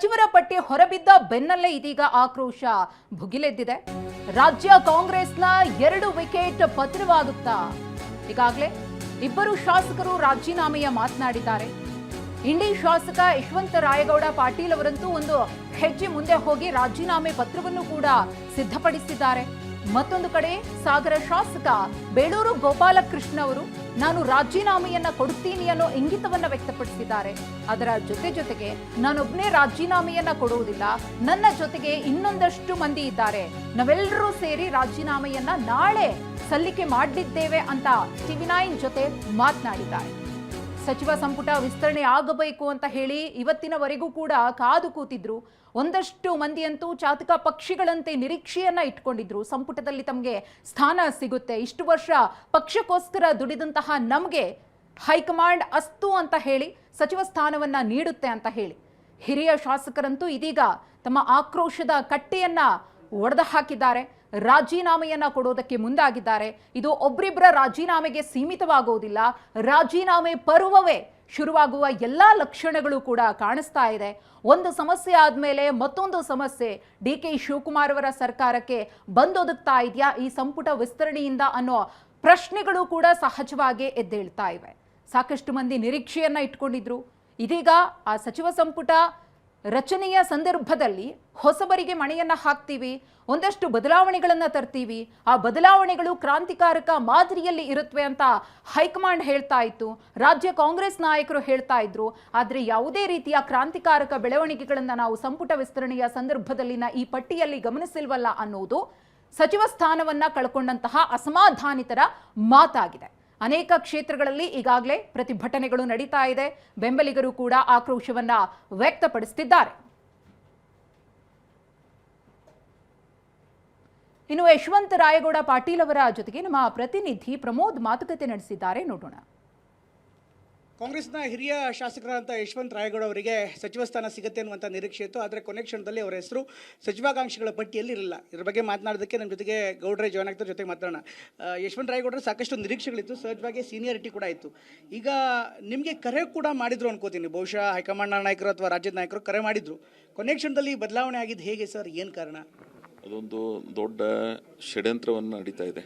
ಸಚಿವರ ಪಟ್ಟಿ ಹೊರಬಿದ್ದ ಬೆನ್ನಲ್ಲೇ ಇದೀಗ ಆಕ್ರೋಶ ಭುಗಿಲೆದ್ದಿದೆ. ರಾಜ್ಯ ಕಾಂಗ್ರೆಸ್ನ 2 ವಿಕೆಟ್ ಪತನವಾಗುತ್ತಾ? ಈಗಾಗಲೇ ಇಬ್ಬರು ಶಾಸಕರು ರಾಜೀನಾಮೆಯ ಮಾತನಾಡಿದ್ದಾರೆ. ಇಂಡಿ ಶಾಸಕ ಯಶವಂತ ರಾಯಗೌಡ ಪಾಟೀಲ್ ಅವರಂತೂ ಒಂದು ಹೆಜ್ಜೆ ಮುಂದೆ ಹೋಗಿ ರಾಜೀನಾಮೆ ಪತ್ರವನ್ನು ಕೂಡ ಸಿದ್ಧಪಡಿಸಿದ್ದಾರೆ. ಮತ್ತೊಂದು ಕಡೆ ಸಾಗರ ಶಾಸಕ ಬೇಳೂರು ಗೋಪಾಲಕೃಷ್ಣ ಅವರು ನಾನು ರಾಜೀನಾಮೆಯನ್ನ ಕೊಡುತ್ತೀನಿ ಅನ್ನೋ ಇಂಗಿತವನ್ನ ವ್ಯಕ್ತಪಡಿಸಿದ್ದಾರೆ. ಅದರ ಜೊತೆಗೆ ನಾನೊಬ್ಬನೇ ರಾಜೀನಾಮೆಯನ್ನ ಕೊಡುವುದಿಲ್ಲ, ನನ್ನ ಜೊತೆಗೆ ಇನ್ನೊಂದಷ್ಟು ಮಂದಿ ಇದ್ದಾರೆ, ನಾವೆಲ್ಲರೂ ಸೇರಿ ರಾಜೀನಾಮೆಯನ್ನ ನಾಳೆ ಸಲ್ಲಿಕೆ ಮಾಡಲಿದ್ದೇವೆ ಅಂತ TV9 ಜೊತೆ ಮಾತನಾಡಿದ್ದಾರೆ. ಸಚಿವ ಸಂಪುಟ ವಿಸ್ತರಣೆ ಆಗಬೇಕು ಅಂತ ಹೇಳಿ ಇವತ್ತಿನವರೆಗೂ ಕೂಡ ಕಾದು ಕೂತಿದ್ರು. ಒಂದಷ್ಟು ಮಂದಿಯಂತೂ ಚಾತಕ ಪಕ್ಷಿಗಳಂತೆ ನಿರೀಕ್ಷೆಯನ್ನ ಇಟ್ಕೊಂಡಿದ್ರು. ಸಂಪುಟದಲ್ಲಿ ತಮಗೆ ಸ್ಥಾನ ಸಿಗುತ್ತೆ, ಇಷ್ಟು ವರ್ಷ ಪಕ್ಷಕ್ಕೋಸ್ಕರ ದುಡಿದಂತಹ ನಮಗೆ ಹೈಕಮಾಂಡ್ ಅಸ್ತು ಅಂತ ಹೇಳಿ ಸಚಿವ ಸ್ಥಾನವನ್ನ ನೀಡುತ್ತೆ ಅಂತ ಹೇಳಿ ಹಿರಿಯ ಶಾಸಕರಂತೂ ಇದೀಗ ತಮ್ಮ ಆಕ್ರೋಶದ ಕಟ್ಟೆಯನ್ನ ಒಡೆದು ಹಾಕಿದ್ದಾರೆ. ರಾಜೀನಾಮೆಯನ್ನ ಕೊಡೋದಕ್ಕೆ ಮುಂದಾಗಿದ್ದಾರೆ. ಇದು ಒಬ್ಬರಿಬ್ಬರ ರಾಜೀನಾಮೆಗೆ ಸೀಮಿತವಾಗುವುದಿಲ್ಲ, ರಾಜೀನಾಮೆ ಪರ್ವವೇ ಶುರುವಾಗುವ ಎಲ್ಲಾ ಲಕ್ಷಣಗಳು ಕೂಡ ಕಾಣಿಸ್ತಾ ಇದೆ. ಒಂದು ಸಮಸ್ಯೆ ಆದ್ಮೇಲೆ ಮತ್ತೊಂದು ಸಮಸ್ಯೆ DK ಶಿವಕುಮಾರ್ ಅವರ ಸರ್ಕಾರಕ್ಕೆ ಬಂದೊದಗ್ತಾ ಇದೆಯಾ ಈ ಸಂಪುಟ ವಿಸ್ತರಣೆಯಿಂದ ಅನ್ನೋ ಪ್ರಶ್ನೆಗಳು ಕೂಡ ಸಹಜವಾಗಿ ಎದ್ದೇಳ್ತಾ ಇವೆ. ಸಾಕಷ್ಟು ಮಂದಿ ನಿರೀಕ್ಷೆಯನ್ನ ಇಟ್ಕೊಂಡಿದ್ರು. ಇದೀಗ ಆ ಸಚಿವ ಸಂಪುಟ ರಚನೆಯ ಸಂದರ್ಭದಲ್ಲಿ ಹೊಸಬರಿಗೆ ಮಣೆಯನ್ನ ಹಾಕ್ತೀವಿ, ಒಂದಷ್ಟು ಬದಲಾವಣೆಗಳನ್ನ ತರ್ತೀವಿ, ಆ ಬದಲಾವಣೆಗಳು ಕ್ರಾಂತಿಕಾರಕ ಮಾದರಿಯಲ್ಲಿ ಇರುತ್ತವೆ ಅಂತ ಹೈಕಮಾಂಡ್ ಹೇಳ್ತಾ ಇತ್ತು, ರಾಜ್ಯ ಕಾಂಗ್ರೆಸ್ ನಾಯಕರು ಹೇಳ್ತಾ ಇದ್ರು. ಆದರೆ ಯಾವುದೇ ರೀತಿಯ ಕ್ರಾಂತಿಕಾರಕ ಬೆಳವಣಿಗೆಗಳನ್ನ ನಾವು ಸಂಪುಟ ವಿಸ್ತರಣೆಯ ಸಂದರ್ಭದಲ್ಲಿನ ಈ ಪಟ್ಟಿಯಲ್ಲಿ ಗಮನಿಸಿಲ್ವಲ್ಲ ಅನ್ನೋದು ಸಚಿವ ಸ್ಥಾನವನ್ನ ಕಳ್ಕೊಂಡಂತಹ ಅಸಮಾಧಾನಿತರ ಮಾತಾಗಿದೆ. ಅನೇಕ ಕ್ಷೇತ್ರಗಳಲ್ಲಿ ಈಗಾಗಲೇ ಪ್ರತಿಭಟನೆಗಳು ನಡೀತಾ ಇದೆ. ಬೆಂಬಲಿಗರು ಕೂಡ ಆಕ್ರೋಶವನ್ನ ವ್ಯಕ್ತಪಡಿಸುತ್ತಿದ್ದಾರೆ. ಇನ್ನು ಯಶವಂತ ರಾಯಗೌಡ ಪಾಟೀಲ್ ಅವರ ಜೊತೆಗೆ ನಮ್ಮ ಪ್ರತಿನಿಧಿ ಪ್ರಮೋದ್ ಮಾತುಕತೆ ನಡೆಸಿದ್ದಾರೆ, ನೋಡೋಣ. ಕಾಂಗ್ರೆಸ್ನ ಹಿರಿಯ ಶಾಸಕರಾದಂಥ ಯಶವಂತ ರಾಯಗೌಡ ಅವರಿಗೆ ಸಚಿವ ಸ್ಥಾನ ಸಿಗುತ್ತೆ ಅನ್ನುವಂಥ ನಿರೀಕ್ಷೆ ಇತ್ತು. ಆದರೆ ಕೊನೆ ಕ್ಷಣದಲ್ಲಿ ಅವರ ಹೆಸರು ಸಚಿವಾಕಾಂಕ್ಷಿಗಳ ಪಟ್ಟಿಯಲ್ಲಿ ಇರಲಿಲ್ಲ. ಇದ್ರ ಬಗ್ಗೆ ಮಾತನಾಡೋದಕ್ಕೆ ನಮ್ಮ ಜೊತೆಗೆ ಗೌಡ್ರೆ ಜಾಯ್ನ್ ಆಗ್ತಾರೆ, ಜೊತೆಗೆ ಮಾತಾಡೋಣ. ಯಶವಂತ ರಾಯಗೌಡರು ಸಾಕಷ್ಟು ನಿರೀಕ್ಷೆಗಳಿತ್ತು, ಸಹಜವಾಗಿ ಸೀನಿಯಾರಿಟಿ ಕೂಡ ಇತ್ತು. ಈಗ ನಿಮಗೆ ಕರೆ ಕೂಡ ಮಾಡಿದ್ರು ಅನ್ಕೋತೀನಿ, ಬಹುಶಃ ಹೈಕಮಾಂಡ್ ನಾಯಕರು ಅಥವಾ ರಾಜ್ಯದ ನಾಯಕರು ಕರೆ ಮಾಡಿದ್ರು. ಕೊನೆ ಕ್ಷಣದಲ್ಲಿ ಬದಲಾವಣೆ ಆಗಿದ್ದು ಹೇಗೆ ಸರ್, ಏನು ಕಾರಣ? ಅದೊಂದು ದೊಡ್ಡ ಷಡ್ಯಂತ್ರವನ್ನು ನಡೀತಾ ಇದೆ.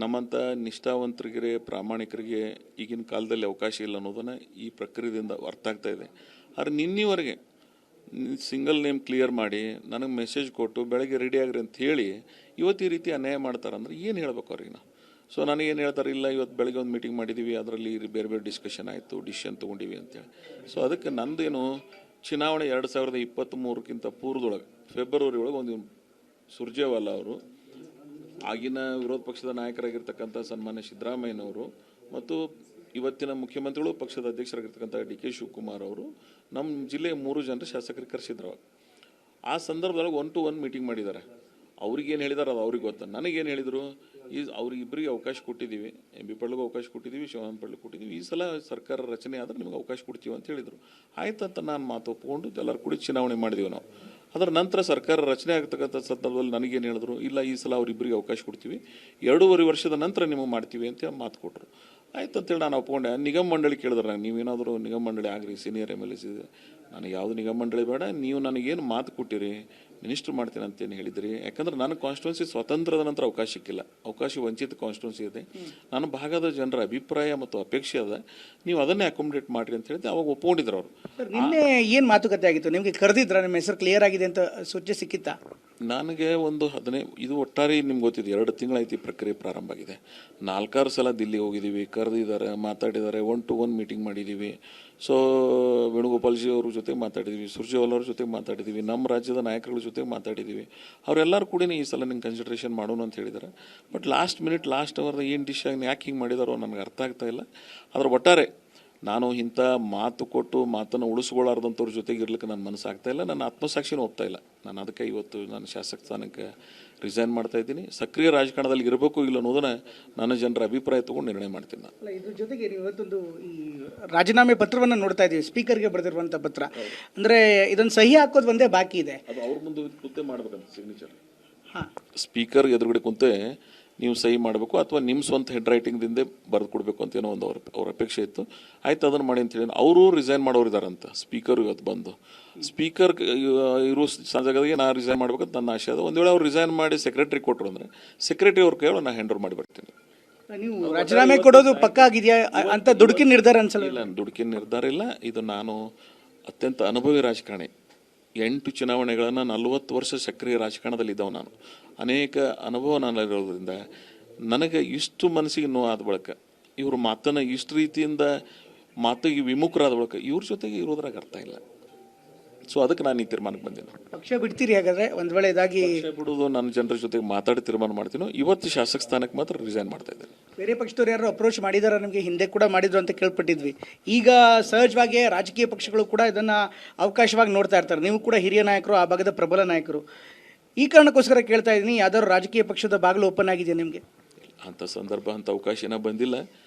ನಮ್ಮಂಥ ನಿಷ್ಠಾವಂತರಿಗೆ, ಪ್ರಾಮಾಣಿಕರಿಗೆ ಈಗಿನ ಕಾಲದಲ್ಲಿ ಅವಕಾಶ ಇಲ್ಲ ಅನ್ನೋದನ್ನು ಈ ಪ್ರಕ್ರಿಯೆಯಿಂದ ಅರ್ಥ ಆಗ್ತಾ ಇದೆ. ಆದರೆ ನಿನ್ನೆವರೆಗೆ ಸಿಂಗಲ್ ನೇಮ್ ಕ್ಲಿಯರ್ ಮಾಡಿ ನನಗೆ ಮೆಸೇಜ್ ಕೊಟ್ಟು ಬೆಳಗ್ಗೆ ರೆಡಿ ಆಗ್ರಿ ಅಂತ ಹೇಳಿ ಇವತ್ತು ಈ ರೀತಿ ಅನ್ಯಾಯ ಮಾಡ್ತಾರಂದ್ರೆ ಏನು ಹೇಳ್ಬೇಕು ಅವ್ರಿಗೆ ನಾವು? ಸೊ ನನಗೇನು ಹೇಳ್ತಾರೆ, ಇಲ್ಲ ಇವತ್ತು ಬೆಳಗ್ಗೆ ಒಂದು ಮೀಟಿಂಗ್ ಮಾಡಿದ್ದೀವಿ, ಅದರಲ್ಲಿ ಬೇರೆ ಬೇರೆ ಡಿಸ್ಕಷನ್ ಆಯಿತು, ಡಿಸಿಷನ್ ತೊಗೊಂಡಿವಿ ಅಂತೇಳಿ. ಸೊ ಅದಕ್ಕೆ ನಂದೇನು ಚುನಾವಣೆ 2023ಕ್ಕಿಂತ ಪೂರ್ವದೊಳಗೆ ಫೆಬ್ರವರಿ ಒಳಗೆ ಒಂದು ಸುರ್ಜೇವಾಲಾ ಅವರು, ಆಗಿನ ವಿರೋಧ ಪಕ್ಷದ ನಾಯಕರಾಗಿರ್ತಕ್ಕಂಥ ಸನ್ಮಾನ್ಯ ಸಿದ್ದರಾಮಯ್ಯನವರು ಮತ್ತು ಇವತ್ತಿನ ಮುಖ್ಯಮಂತ್ರಿಗಳು ಪಕ್ಷದ ಅಧ್ಯಕ್ಷರಾಗಿರ್ತಕ್ಕಂಥ DK ಶಿವಕುಮಾರ್ ಅವರು ನಮ್ಮ ಜಿಲ್ಲೆಯ 3 ಜನರು ಶಾಸಕರಿಗೆ ಕರೆಸಿದ್ರು. ಆ ಸಂದರ್ಭದೊಳಗೆ 1 to 1 ಮೀಟಿಂಗ್ ಮಾಡಿದ್ದಾರೆ. ಅವ್ರಿಗೇನು ಹೇಳಿದಾರೆ ಅದು ಅವ್ರಿಗೆ ಗೊತ್ತ. ನನಗೇನು ಹೇಳಿದರು, ಅವ್ರಿಗಿಬ್ಬರಿಗೆ ಅವಕಾಶ ಕೊಟ್ಟಿದ್ದೀವಿ, MB ಪಾಟೀಲ್ಗೆ ಅವಕಾಶ ಕೊಟ್ಟಿದ್ದೀವಿ, ಶಿವಾನಂದ ಪಾಟೀಲ್ ಕೊಟ್ಟಿದ್ದೀವಿ, ಈ ಸಲ ಸರ್ಕಾರ ರಚನೆ ಆದರೆ ನಿಮಗೆ ಅವಕಾಶ ಕೊಡ್ತೀವಿ ಅಂತ ಹೇಳಿದರು. ಆಯ್ತಂತ ನಾನು ಮಾತು ಒಪ್ಪಿಕೊಂಡು ಎಲ್ಲರೂ ಕೂಡಿ ಚುನಾವಣೆ ಮಾಡಿದ್ದೀವಿ ನಾವು. ಅದರ ನಂತರ ಸರ್ಕಾರ ರಚನೆ ಆಗ್ತಕ್ಕಂಥ ಸಂದರ್ಭದಲ್ಲಿ ನನಗೇನು ಹೇಳಿದ್ರು, ಇಲ್ಲ ಈ ಸಲ ಅವರಿಬ್ಬರಿಗೆ ಅವಕಾಶ ಕೊಡ್ತೀವಿ, 2.5 ವರ್ಷದ ನಂತರ ನಿಮಗೆ ಮಾಡ್ತೀವಿ ಅಂತ ಮಾತು ಕೊಟ್ಟರು. ಆಯ್ತು ಅಂತೇಳಿ ನಾನು ಒಪ್ಕೊಂಡೆ. ನಿಗಮ ಮಂಡಳಿ ಕೇಳಿದ್ರೆ ನೀವೇನಾದರೂ ನಿಗಮ ಮಂಡಳಿ ಆಗ್ರಿ, ಸೀನಿಯರ್ MLAs ಇದೆ, ನನಗೆ ಯಾವುದು ನಿಗಮ ಮಂಡಳಿ ಬೇಡ, ನೀವು ನನಗೇನು ಮಾತು ಕೊಟ್ಟಿರಿ ಮಿನಿಸ್ಟರ್ ಮಾಡ್ತೀನಿ ಅಂತೇನು ಹೇಳಿದ್ರಿ. ಯಾಕಂದ್ರೆ ನನ್ನ ಕಾನ್ಸ್ಟಿಟ್ಯೂನ್ಸಿ ಸ್ವತಂತ್ರದ ನಂತರ ಅವಕಾಶ ಸಿಕ್ಕಿಲ್ಲ, ಅವಕಾಶ ವಂಚಿತ ಕಾನ್ಸ್ಟಿಟ್ಯೂನ್ಸಿ ಇದೆ. ನನ್ನ ಭಾಗದ ಜನರ ಅಭಿಪ್ರಾಯ ಮತ್ತು ಅಪೇಕ್ಷೆ ಅದ, ನೀವು ಅದನ್ನೇ ಅಕೊಮಡೇಟ್ ಮಾಡಿರಿ ಅಂತ ಹೇಳಿದ್ರೆ ಅವಾಗ ಒಪ್ಕೊಂಡಿದ್ರು ಅವರು. ನಿನ್ನೆ ಏನು ಮಾತುಕತೆ ಆಗಿತ್ತು? ನಿಮಗೆ ಕರೆದಿದ್ರ, ನಿಮ್ಮ ಹೆಸರು ಕ್ಲಿಯರ್ ಆಗಿದೆ ಅಂತ ಸೂಚನೆ ಸಿಕ್ಕಿತ್ತಾ? ನನಗೆ ಒಂದು 15 ಇದು ಒಟ್ಟಾರೆ ನಿಮ್ಗೆ ಗೊತ್ತಿದೆ, 2 ತಿಂಗಳಾಯ್ತು ಈ ಪ್ರಕ್ರಿಯೆ ಪ್ರಾರಂಭ ಆಗಿದೆ. 4-6 ಸಲ ದಿಲ್ಲಿ ಹೋಗಿದ್ದೀವಿ, ಕರೆದಿದ್ದಾರೆ, ಮಾತಾಡಿದ್ದಾರೆ, 1 to 1 ಮೀಟಿಂಗ್ ಮಾಡಿದ್ದೀವಿ. ಸೊ ವೇಣುಗೋಪಾಲ್ಜಿ ಅವ್ರ ಜೊತೆ ಮಾತಾಡಿದ್ದೀವಿ, ಸುರ್ಜೇವಾಲಾ ಅವ್ರ ಜೊತೆಗೆ ಮಾತಾಡಿದ್ದೀವಿ, ನಮ್ಮ ರಾಜ್ಯದ ನಾಯಕರುಗಳ ಜೊತೆಗೆ ಮಾತಾಡಿದ್ದೀವಿ. ಅವರೆಲ್ಲರೂ ಕೂಡ ಈ ಸಲ ನಿಂಗೆ ಕನ್ಸಿಡ್ರೇಷನ್ ಮಾಡೋಣ ಅಂತ ಹೇಳಿದ್ದಾರೆ. ಬಟ್ ಲಾಸ್ಟ್ ಮಿನಿಟ್ ಲಾಸ್ಟ್ ಅವರ್ದ ಏನು ಡಿಸಿಷನ್ ಯಾಕೆ ಹಿಂಗೆ ಮಾಡಿದಾರೋ ನನಗೆ ಅರ್ಥ ಆಗ್ತಾ ಇಲ್ಲ. ಅದ್ರ ಒಟ್ಟಾರೆ ನಾನು ಇಂಥ ಮಾತು ಕೊಟ್ಟು ಮಾತನ್ನು ಉಳಿಸ್ಕೊಳ್ಳಾರ್ದಂಥವ್ರ ಜೊತೆಗೆ ಇರ್ಲಿಕ್ಕೆ ನನ್ನ ಮನಸ್ಸು ಆಗ್ತಾ ಇಲ್ಲ, ನನ್ನ ಆತ್ಮಸಾಕ್ಷಿನೂ ಒಪ್ತಾ ಇಲ್ಲ. ನಾನು ಅದಕ್ಕೆ ಇವತ್ತು ನಾನು ಶಾಸಕ ಸ್ಥಾನಕ್ಕೆ ರಿಸೈನ್ ಮಾಡ್ತಾ ಇದ್ದೀನಿ. ಸಕ್ರಿಯ ರಾಜಕಾರಣದಲ್ಲಿ ಇರಬೇಕು ಇಲ್ಲ ಅನ್ನೋದನ್ನ ನನ್ನ ಜನರ ಅಭಿಪ್ರಾಯ ತಗೊಂಡು ನಿರ್ಣಯ ಮಾಡ್ತೀನಿ. ಅಲ್ಲ, ಇದ್ರ ಜೊತೆಗೆ ನೀವು ಇವತ್ತೊಂದು ಈ ರಾಜೀನಾಮೆ ಪತ್ರವನ್ನು ನೋಡ್ತಾ ಇದ್ದೀವಿ, ಸ್ಪೀಕರ್ಗೆ ಬರೆದಿರುವಂಥ ಪತ್ರ. ಅಂದರೆ ಇದೊಂದು ಸಹಿ ಹಾಕೋದು ಒಂದೇ ಬಾಕಿ ಇದೆ, ಅದು ಅವ್ರ ಮುಂದೆ ಕೂತೆ ಮಾಡ್ಬೇಕಂತ ಸಿಗ್ನೇಚರ್. ಸ್ಪೀಕರ್ ಎದುರುಗಡೆ ಕುಂತೆ ನೀವು ಸಹಿ ಮಾಡಬೇಕು ಅಥವಾ ನಿಮ್ಮ ಸ್ವಂತ ಹೆಡ್ ರೈಟಿಂಗ್ದಿಂದ ಬರೆದು ಕೊಡಬೇಕು ಅಂತ ಏನೋ ಒಂದು ಅವ್ರ ಅಪೇಕ್ಷೆ ಇತ್ತು. ಆಯ್ತು ಅದನ್ನು ಮಾಡಿ ಅಂತೇಳಿ ಅವರು ರಿಸೈನ್ ಮಾಡೋರಿದ್ದಾರಂತ. ಸ್ಪೀಕರ್ ಇವತ್ತು ಬಂದು ಸ್ಪೀಕರ್ ಇರೋ ಜಾಗದಾಗೆ ನಾ ರಿಸೈನ್ ಮಾಡ್ಬೇಕಂತ ನನ್ನ ಆಶೆ ಅದ. ಒಂದು ವೇಳೆ ಅವ್ರು ರಿಸೈನ್ ಮಾಡಿ ಸೆಕ್ರೆಟರಿ ಕೊಟ್ಟರು ಅಂದರೆ ಸೆಕ್ರೆಟರಿ ಅವ್ರ ಕೈಯಲ್ಲಿ ನಾನು ಹ್ಯಾಂಡ್ ಓವರ್ ಮಾಡಿ ಬರ್ತೀನಿ. ನೀವು ರಾಜೀನಾಮೆ ಕೊಡೋದು ಪಕ್ಕ ಆಗಿದೆಯಾ ಅಂತ ದುಡುಕಿನ ನಿರ್ಧಾರ ಅನ್ಸಲ್ಲ? ಇಲ್ಲ, ದುಡುಕಿನ ನಿರ್ಧಾರ ಇಲ್ಲ. ಇದು ನಾನು ಅತ್ಯಂತ ಅನುಭವಿ ರಾಜಕಾರಣಿ. 8 ಚುನಾವಣೆಗಳನ್ನು 40 ವರ್ಷ ಸಕ್ರಿಯ ರಾಜಕಾರಣದಲ್ಲಿದ್ದವು ನಾನು. ಅನೇಕ ಅನುಭವ ನನ್ನಲ್ಲಿರೋದ್ರಿಂದ ನನಗೆ ಇಷ್ಟು ಮನಸ್ಸಿಗೆ ನೋವಾದ ಬಳಿಕ ಇವರು ಮಾತನ್ನು ಇಷ್ಟು ರೀತಿಯಿಂದ ಮಾತಿಗೆ ವಿಮುಖರಾದ ಬಳಿಕ ಇವ್ರ ಜೊತೆಗೆ ಇರೋದ್ರಾಗ ಅರ್ಥ ಇಲ್ಲ. ಸೊ ಅದಕ್ಕೆ ನಾನು ಈ ತೀರ್ಮಾನಕ್ಕೆ ಬಂದಿಲ್ಲ. ಪಕ್ಷ ಬಿಡ್ತೀರಿ ಹಾಗಾದ್ರೆ? ಒಂದು ವೇಳೆ ಇದಾಗಿ ಪಕ್ಷ ಬಿಡೋದು ನನ್ನ ಜನರ ಜೊತೆಗೆ ಮಾತಾಡಿ ತೀರ್ಮಾನ ಮಾಡ್ತೀನೋ. ಇವತ್ತು ಶಾಸಕ ಸ್ಥಾನಕ್ಕೆ ಮಾತ್ರ ರಿಸೈನ್ ಮಾಡ್ತಾ ಇದ್ದೇನೆ. ಬೇರೆ ಪಕ್ಷದವ್ರು ಯಾರು ಅಪ್ರೋಚ್ ಮಾಡಿದಾರ? ನಮಗೆ ಹಿಂದೆ ಕೂಡ ಮಾಡಿದ್ರು ಅಂತ ಕೇಳ್ಪಟ್ಟಿದ್ವಿ. ಈಗ ಸಹಜವಾಗಿ ರಾಜಕೀಯ ಪಕ್ಷಗಳು ಕೂಡ ಇದನ್ನ ಅವಕಾಶವಾಗಿ ನೋಡ್ತಾ ಇರ್ತಾರೆ. ನೀವು ಕೂಡ ಹಿರಿಯ ನಾಯಕರು, ಆ ಭಾಗದ ಪ್ರಬಲ ನಾಯಕರು. ಈ ಕಾರಣಕ್ಕೋಸ್ಕರ ಕೇಳ್ತಾ ಇದ್ದೀನಿ, ಯಾವ್ದಾದ್ರು ರಾಜಕೀಯ ಪಕ್ಷದ ಬಾಗಿಲು ಓಪನ್ ಆಗಿದೆ ನಿಮಗೆ? ಅಂಥ ಸಂದರ್ಭ, ಅಂಥ ಅವಕಾಶ ಏನೋ ಬಂದಿಲ್ಲ.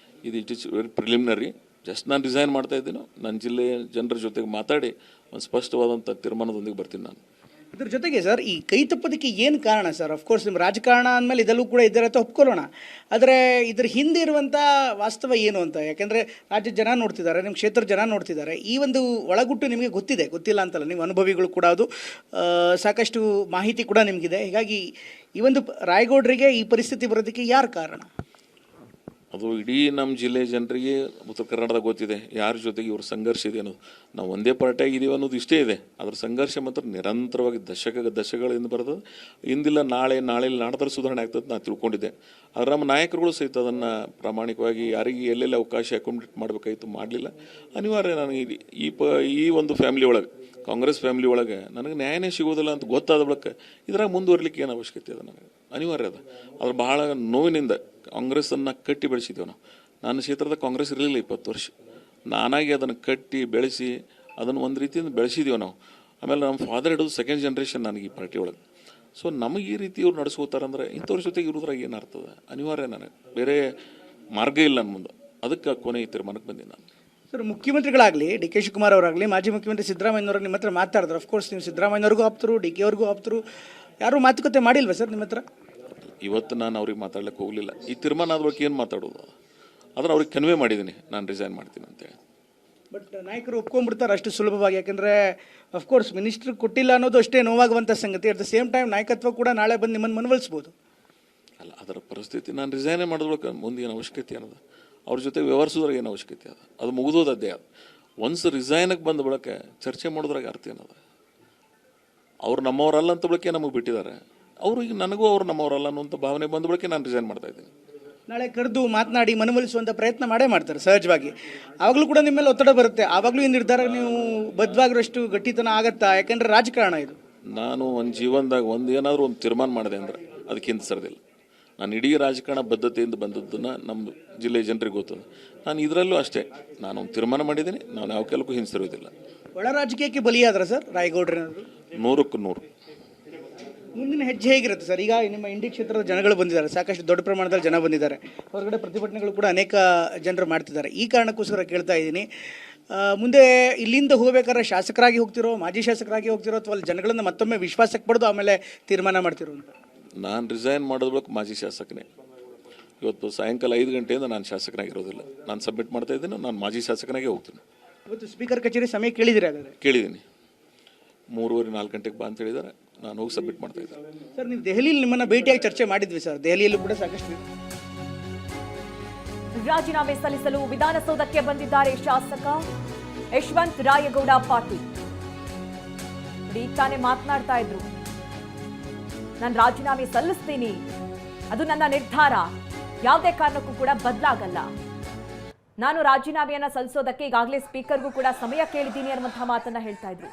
ಇದು it is very preliminary. Just ನಾನು ರಿಸೈನ್ ಮಾಡ್ತಾ ಇದ್ದೀನೋ, ನನ್ನ ಜಿಲ್ಲೆಯ ಜನರ ಜೊತೆಗೆ ಮಾತಾಡಿ ಒಂದು ಸ್ಪಷ್ಟವಾದಂಥ ತೀರ್ಮಾನದೊಂದಿಗೆ ಬರ್ತೀನಿ ನಾನು. ಇದ್ರ ಜೊತೆಗೆ ಸರ್, ಈ ಕೈ ತಪ್ಪೋದಕ್ಕೆ ಏನು ಕಾರಣ ಸರ್? ಅಫ್ಕೋರ್ಸ್ ನಿಮ್ಮ ರಾಜಕಾರಣ ಅಂದಮೇಲೆ ಇದೆಲ್ಲೂ ಕೂಡ ಇದ್ದಾರೆ ಅಂತ ಒಪ್ಕೊಳ್ಳೋಣ. ಆದರೆ ಇದ್ರ ಹಿಂದೆ ಇರುವಂಥ ವಾಸ್ತವ ಏನು ಅಂತ, ಯಾಕೆಂದರೆ ರಾಜ್ಯದ ಜನ ನೋಡ್ತಿದ್ದಾರೆ, ನಿಮ್ಮ ಕ್ಷೇತ್ರದ ಜನ ನೋಡ್ತಿದ್ದಾರೆ. ಈ ಒಂದು ಒಳಗುಟ್ಟು ನಿಮಗೆ ಗೊತ್ತಿದೆ, ಗೊತ್ತಿಲ್ಲ ಅಂತಲ್ಲ, ನೀವು ಅನುಭವಿಗಳು ಕೂಡ ಅದು ಸಾಕಷ್ಟು ಮಾಹಿತಿ ಕೂಡ ನಿಮಗಿದೆ. ಹೀಗಾಗಿ ಈ ಒಂದು ರಾಯಗೌಡರಿಗೆ ಈ ಪರಿಸ್ಥಿತಿ ಬರೋದಕ್ಕೆ ಯಾರು ಕಾರಣ? ಅದು ಇಡೀ ನಮ್ಮ ಜಿಲ್ಲೆ ಜನರಿಗೆ ಉತ್ತರ ಕರ್ನಾಟಕದಾಗ ಗೊತ್ತಿದೆ ಯಾರ ಜೊತೆಗೆ ಇವ್ರ ಸಂಘರ್ಷ ಇದೆ ಅನ್ನೋದು. ನಾವು ಒಂದೇ ಪಾರ್ಟಿಯಾಗಿದ್ದೀವಿ ಅನ್ನೋದು ಇಷ್ಟೇ ಇದೆ. ಅದರ ಸಂಘರ್ಷ ಮಾತ್ರ ನಿರಂತರವಾಗಿ ದಶಕಗಳಿಂದ ಬರ್ತದೆ. ಇಂದಿಲ್ಲ ನಾಳೆ ನಾಡದ್ರ ಸುಧಾರಣೆ ಆಗ್ತದೆ ನಾನು ತಿಳ್ಕೊಂಡಿದ್ದೆ. ಆದರೆ ನಮ್ಮ ನಾಯಕರುಗಳು ಸಹಿತ ಅದನ್ನು ಪ್ರಾಮಾಣಿಕವಾಗಿ ಯಾರಿಗೆ ಎಲ್ಲೆಲ್ಲಿ ಅವಕಾಶ ಅಕೊಮಡೇಟ್ ಮಾಡಬೇಕಾಗಿತ್ತು ಮಾಡಲಿಲ್ಲ. ಅನಿವಾರ್ಯ ನನಗೆ ಈ ಒಂದು ಫ್ಯಾಮಿಲಿ ಒಳಗೆ, ಕಾಂಗ್ರೆಸ್ ಫ್ಯಾಮಿಲಿ ಒಳಗೆ ನನಗೆ ನ್ಯಾಯನೇ ಸಿಗೋದಿಲ್ಲ ಅಂತ ಗೊತ್ತಾದ ಬಳಿಕ ಇದ್ರಾಗ ಮುಂದುವರಲಿಕ್ಕೆ ಏನು ಅವಶ್ಯಕತೆ ಅದ? ನನಗೆ ಅನಿವಾರ್ಯ ಅದ. ಅದ್ರ ಬಹಳ ನೋವಿನಿಂದ ಕಾಂಗ್ರೆಸ್ಸನ್ನು ಕಟ್ಟಿ ಬೆಳೆಸಿದ್ದೇವೆ ನಾವು. ನನ್ನ ಕ್ಷೇತ್ರದ ಕಾಂಗ್ರೆಸ್ ಇರಲಿಲ್ಲ 20 ವರ್ಷ. ನಾನಾಗಿ ಅದನ್ನು ಕಟ್ಟಿ ಬೆಳೆಸಿ ಅದನ್ನು ಒಂದು ರೀತಿಯಿಂದ ಬೆಳೆಸಿದ್ದೀವಿ ನಾವು. ಆಮೇಲೆ ನಮ್ಮ ಫಾದರ್ ಹಿಡಿದು ಸೆಕೆಂಡ್ ಜನ್ರೇಷನ್ ನನಗೆ ಈ ಪಾರ್ಟಿ ಒಳಗೆ. ಸೊ ನಮಗೆ ಈ ರೀತಿ ಇವ್ರು ನಡೆಸ್ಕೋತಾರಂದ್ರೆ ಇಂಥವ್ರ ಜೊತೆಗೆ ಇರೋದ್ರಾಗ ಏನು ಅರ್ಥದ? ಅನಿವಾರ್ಯ, ನನಗೆ ಬೇರೆ ಮಾರ್ಗ ಇಲ್ಲ ನನ್ನ ಮುಂದೆ. ಅದಕ್ಕೆ ಕೊನೆ ಈ ತೀರ್ಮಾನಕ್ಕೆ ಬಂದಿನಿ ನಾನು. ಸರ್, ಮುಖ್ಯಮಂತ್ರಿಗಳಾಗಲಿ ಡಿ ಕೆ ಶಿವಕುಮಾರ್ ಅವರಾಗಲಿ, ಮಾಜಿ ಮುಖ್ಯಮಂತ್ರಿ ಸಿದ್ದರಾಮಯ್ಯನವರು ನಿಮ್ಮ ಹತ್ರ ಮಾತಾಡಿದ್ರು. ಅಫ್ಕೋರ್ಸ್ ನೀವು ಸಿದ್ದರಾಮಯ್ಯವ್ರಿಗೂ ಆಪ್ತರು, ಡಿ ಕೆ ಅವ್ರಿಗೂ ಆಪ್ತರು. ಯಾರೂ ಮಾತುಕತೆ ಮಾಡಿಲ್ವಾ ಸರ್ ನಿಮ್ಮ ಹತ್ರ? ಇವತ್ತು ನಾನು ಅವ್ರಿಗೆ ಮಾತಾಡ್ಲಿಕ್ಕೆ ಹೋಗಲಿಲ್ಲ. ಈ ತೀರ್ಮಾನ ಆದ ಬಗ್ಗೆ ಏನು ಮಾತಾಡೋದು? ಅದನ್ನು ಅವ್ರಿಗೆ ಕನ್ವೆ ಮಾಡಿದ್ದೀನಿ, ನಾನು ರಿಸೈನ್ ಮಾಡ್ತೀನಿ ಅಂತೇಳಿ. ಬಟ್ ನಾಯಕರು ಒಪ್ಕೊಂಡ್ಬಿಡ್ತಾರೆ ಅಷ್ಟು ಸುಲಭವಾಗಿ? ಯಾಕೆಂದರೆ ಅಫ್ಕೋರ್ಸ್ ಮಿನಿಸ್ಟ್ರ್ ಕೊಟ್ಟಿಲ್ಲ ಅನ್ನೋದು ಅಷ್ಟೇ ನೋವಾಗುವಂಥ ಸಂಗತಿ. ಅಟ್ ದ ಸೇಮ್ ಟೈಮ್ ನಾಯಕತ್ವ ಕೂಡ ನಾಳೆ ಬಂದು ನಿಮ್ಮನ್ನು ಮನವೊಲಿಸ್ಬೋದು. ಅಲ್ಲ, ಅದರ ಪರಿಸ್ಥಿತಿ ನಾನು ರಿಸೈನೇ ಮಾಡಿದ್ಬೇಕು. ಮುಂದೆ ಏನು ಅವಶ್ಯಕತೆ ಅನ್ನೋದು ಅವ್ರ ಜೊತೆ ವ್ಯವಹರಿಸೋದ್ರಾಗ ಏನು ಅವಶ್ಯಕತೆ ಅದ? ಅದು ಮುಗಿದೋದದ್ದೇ ಅದು. ಒನ್ಸ್ ರಿಸೈನಿಗೆ ಬಂದ ಬಳಕೆ ಚರ್ಚೆ ಮಾಡೋದ್ರಾಗ ಅರ್ಥ ಏನದ? ಅವ್ರು ನಮ್ಮವರಲ್ಲ ಅಂತ ಬಳಕೆ ನಮಗೆ ಬಿಟ್ಟಿದ್ದಾರೆ. ಅವರು ಈಗ ನನಗೂ ಅವ್ರು ನಮ್ಮವರಲ್ಲ ಅನ್ನೋಂಥ ಭಾವನೆ ಬಂದ ಬಳಕೆ ನಾನು ರಿಸೈನ್ ಮಾಡ್ತಾ ಇದ್ದೀನಿ. ನಾಳೆ ಕರೆದು ಮಾತನಾಡಿ ಮನವೊಲಿಸುವಂಥ ಪ್ರಯತ್ನ ಮಾಡೇ ಮಾಡ್ತಾರೆ ಸಹಜವಾಗಿ. ಆವಾಗಲೂ ಕೂಡ ನಿಮ್ಮ ಮೇಲೆ ಒತ್ತಡ ಬರುತ್ತೆ. ಆವಾಗಲೂ ಈ ನಿರ್ಧಾರ ನೀವು ಬದ್ಧವಾಗಿರೋಷ್ಟು ಗಟ್ಟಿತನ ಆಗತ್ತಾ? ಯಾಕೆಂದರೆ ರಾಜಕಾರಣ ಇದು. ನಾನು ಒಂದು ಜೀವನದಾಗ ಏನಾದರೂ ಒಂದು ತೀರ್ಮಾನ ಮಾಡಿದೆ ಅಂದರೆ ಅದಕ್ಕಿಂತ ಸರದಿಲ್ಲ. ನಾನು ಇಡೀ ರಾಜಕಾರಣ ಬದ್ಧತೆಯಿಂದ ಬಂದದ್ದನ್ನು ನಮ್ಮ ಜಿಲ್ಲೆಯ ಜನರಿಗೆ ಗೊತ್ತದ. ನಾನು ಇದರಲ್ಲೂ ಅಷ್ಟೇ, ನಾನು ಒಂದು ತೀರ್ಮಾನ ಮಾಡಿದ್ದೀನಿ. ನಾನು ಯಾವ ಕೆಲಕ್ಕೂ ಹಿಂಸರಿಯೋದಿಲ್ಲ. ಒಳ ರಾಜಕೀಯಕ್ಕೆ ಬಲಿಯಾದ್ರ ಸರ್ ರಾಯಗೌಡ್ರೇನಾದ್ರು? 100ಕ್ಕೆ 100. ಮುಂದಿನ ಹೆಜ್ಜೆ ಹೇಗಿರುತ್ತೆ ಸರ್? ಈಗ ನಿಮ್ಮ ಇಂಡಿ ಕ್ಷೇತ್ರದ ಜನಗಳು ಬಂದಿದ್ದಾರೆ, ಸಾಕಷ್ಟು ದೊಡ್ಡ ಪ್ರಮಾಣದಲ್ಲಿ ಜನ ಬಂದಿದ್ದಾರೆ. ಹೊರಗಡೆ ಪ್ರತಿಭಟನೆಗಳು ಕೂಡ ಅನೇಕ ಜನರು ಮಾಡ್ತಿದ್ದಾರೆ. ಈ ಕಾರಣಕ್ಕೋಸ್ಕರ ಕೇಳ್ತಾ ಇದ್ದೀನಿ, ಮುಂದೆ ಇಲ್ಲಿಂದ ಹೋಗ್ಬೇಕಾದ್ರೆ ಶಾಸಕರಾಗಿ ಹೋಗ್ತಿರೋ, ಮಾಜಿ ಶಾಸಕರಾಗಿ ಹೋಗ್ತಿರೋ, ಅಥವಾ ಅಲ್ಲಿ ಜನಗಳನ್ನು ಮತ್ತೊಮ್ಮೆ ವಿಶ್ವಾಸಕ್ಕೆ ಪಡೆದು ಆಮೇಲೆ ತೀರ್ಮಾನ ಮಾಡ್ತಿರೋ ಅಂತ? ನಾನು ರಿಸೈನ್ ಮಾಡೋದ್ ಬಳಿಕ ಮಾಜಿ ಶಾಸಕನೇ. ಇವತ್ತು ಸಾಯಂಕಾಲ 5 ಗಂಟೆಯಿಂದ ನಾನು ಶಾಸಕನಾಗಿರೋದಿಲ್ಲ. ನಾನು ಸಬ್ಮಿಟ್ ಮಾಡ್ತಾ ಇದ್ದೀನಿ, ನಾನು ಮಾಜಿ ಶಾಸಕನಾಗೆ ಹೋಗ್ತೀನಿ. ಇವತ್ತು ಸ್ಪೀಕರ್ ಕಚೇರಿ ಸಮಯ ಕೇಳಿದಿರಿ? ಹಾಗಾದರೆ ಕೇಳಿದ್ದೀನಿ. 3:30-4 ಗಂಟೆಗೆ ಬಾ ಅಂತ ಹೇಳಿದ್ದಾರೆ. ನಾನು ಹೋಗಿ ಸಬ್ಮಿಟ್ ಮಾಡ್ತಾ ಇದ್ದೀನಿ. ಸರ್, ನೀವು ದೆಹಲಿಯಲ್ಲಿ ನಿಮ್ಮನ್ನು ಭೇಟಿಯಾಗಿ ಚರ್ಚೆ ಮಾಡಿದ್ವಿ ಸರ್. ದೆಹಲಿಯಲ್ಲೂ ಕೂಡ ಸಾಕಷ್ಟು ರಾಜೀನಾಮೆ ಸಲ್ಲಿಸಲು ವಿಧಾನಸೌಧಕ್ಕೆ ಬಂದಿದ್ದಾರೆ ಶಾಸಕ ಯಶವಂತ್ ರಾಯಗೌಡ ಪಾಟೀಲ್. ಈಗ ತಾನೇ ಮಾತನಾಡ್ತಾ ಇದ್ರು, ನಾನು ರಾಜೀನಾಮೆ ಸಲ್ಲಿಸ್ತೀನಿ, ಅದು ನನ್ನ ನಿರ್ಧಾರ, ಯಾವುದೇ ಕಾರಣಕ್ಕೂ ಕೂಡ ಬದಲಾಗಲ್ಲ. ನಾನು ರಾಜೀನಾಮೆಯನ್ನ ಸಲ್ಲಿಸೋದಕ್ಕೆ ಈಗಾಗಲೇ ಸ್ಪೀಕರ್ಗೂ ಕೂಡ ಸಮಯ ಕೇಳಿದ್ದೀನಿ ಅನ್ನುವಂತಹ ಮಾತನ್ನ ಹೇಳ್ತಾ ಇದ್ರು.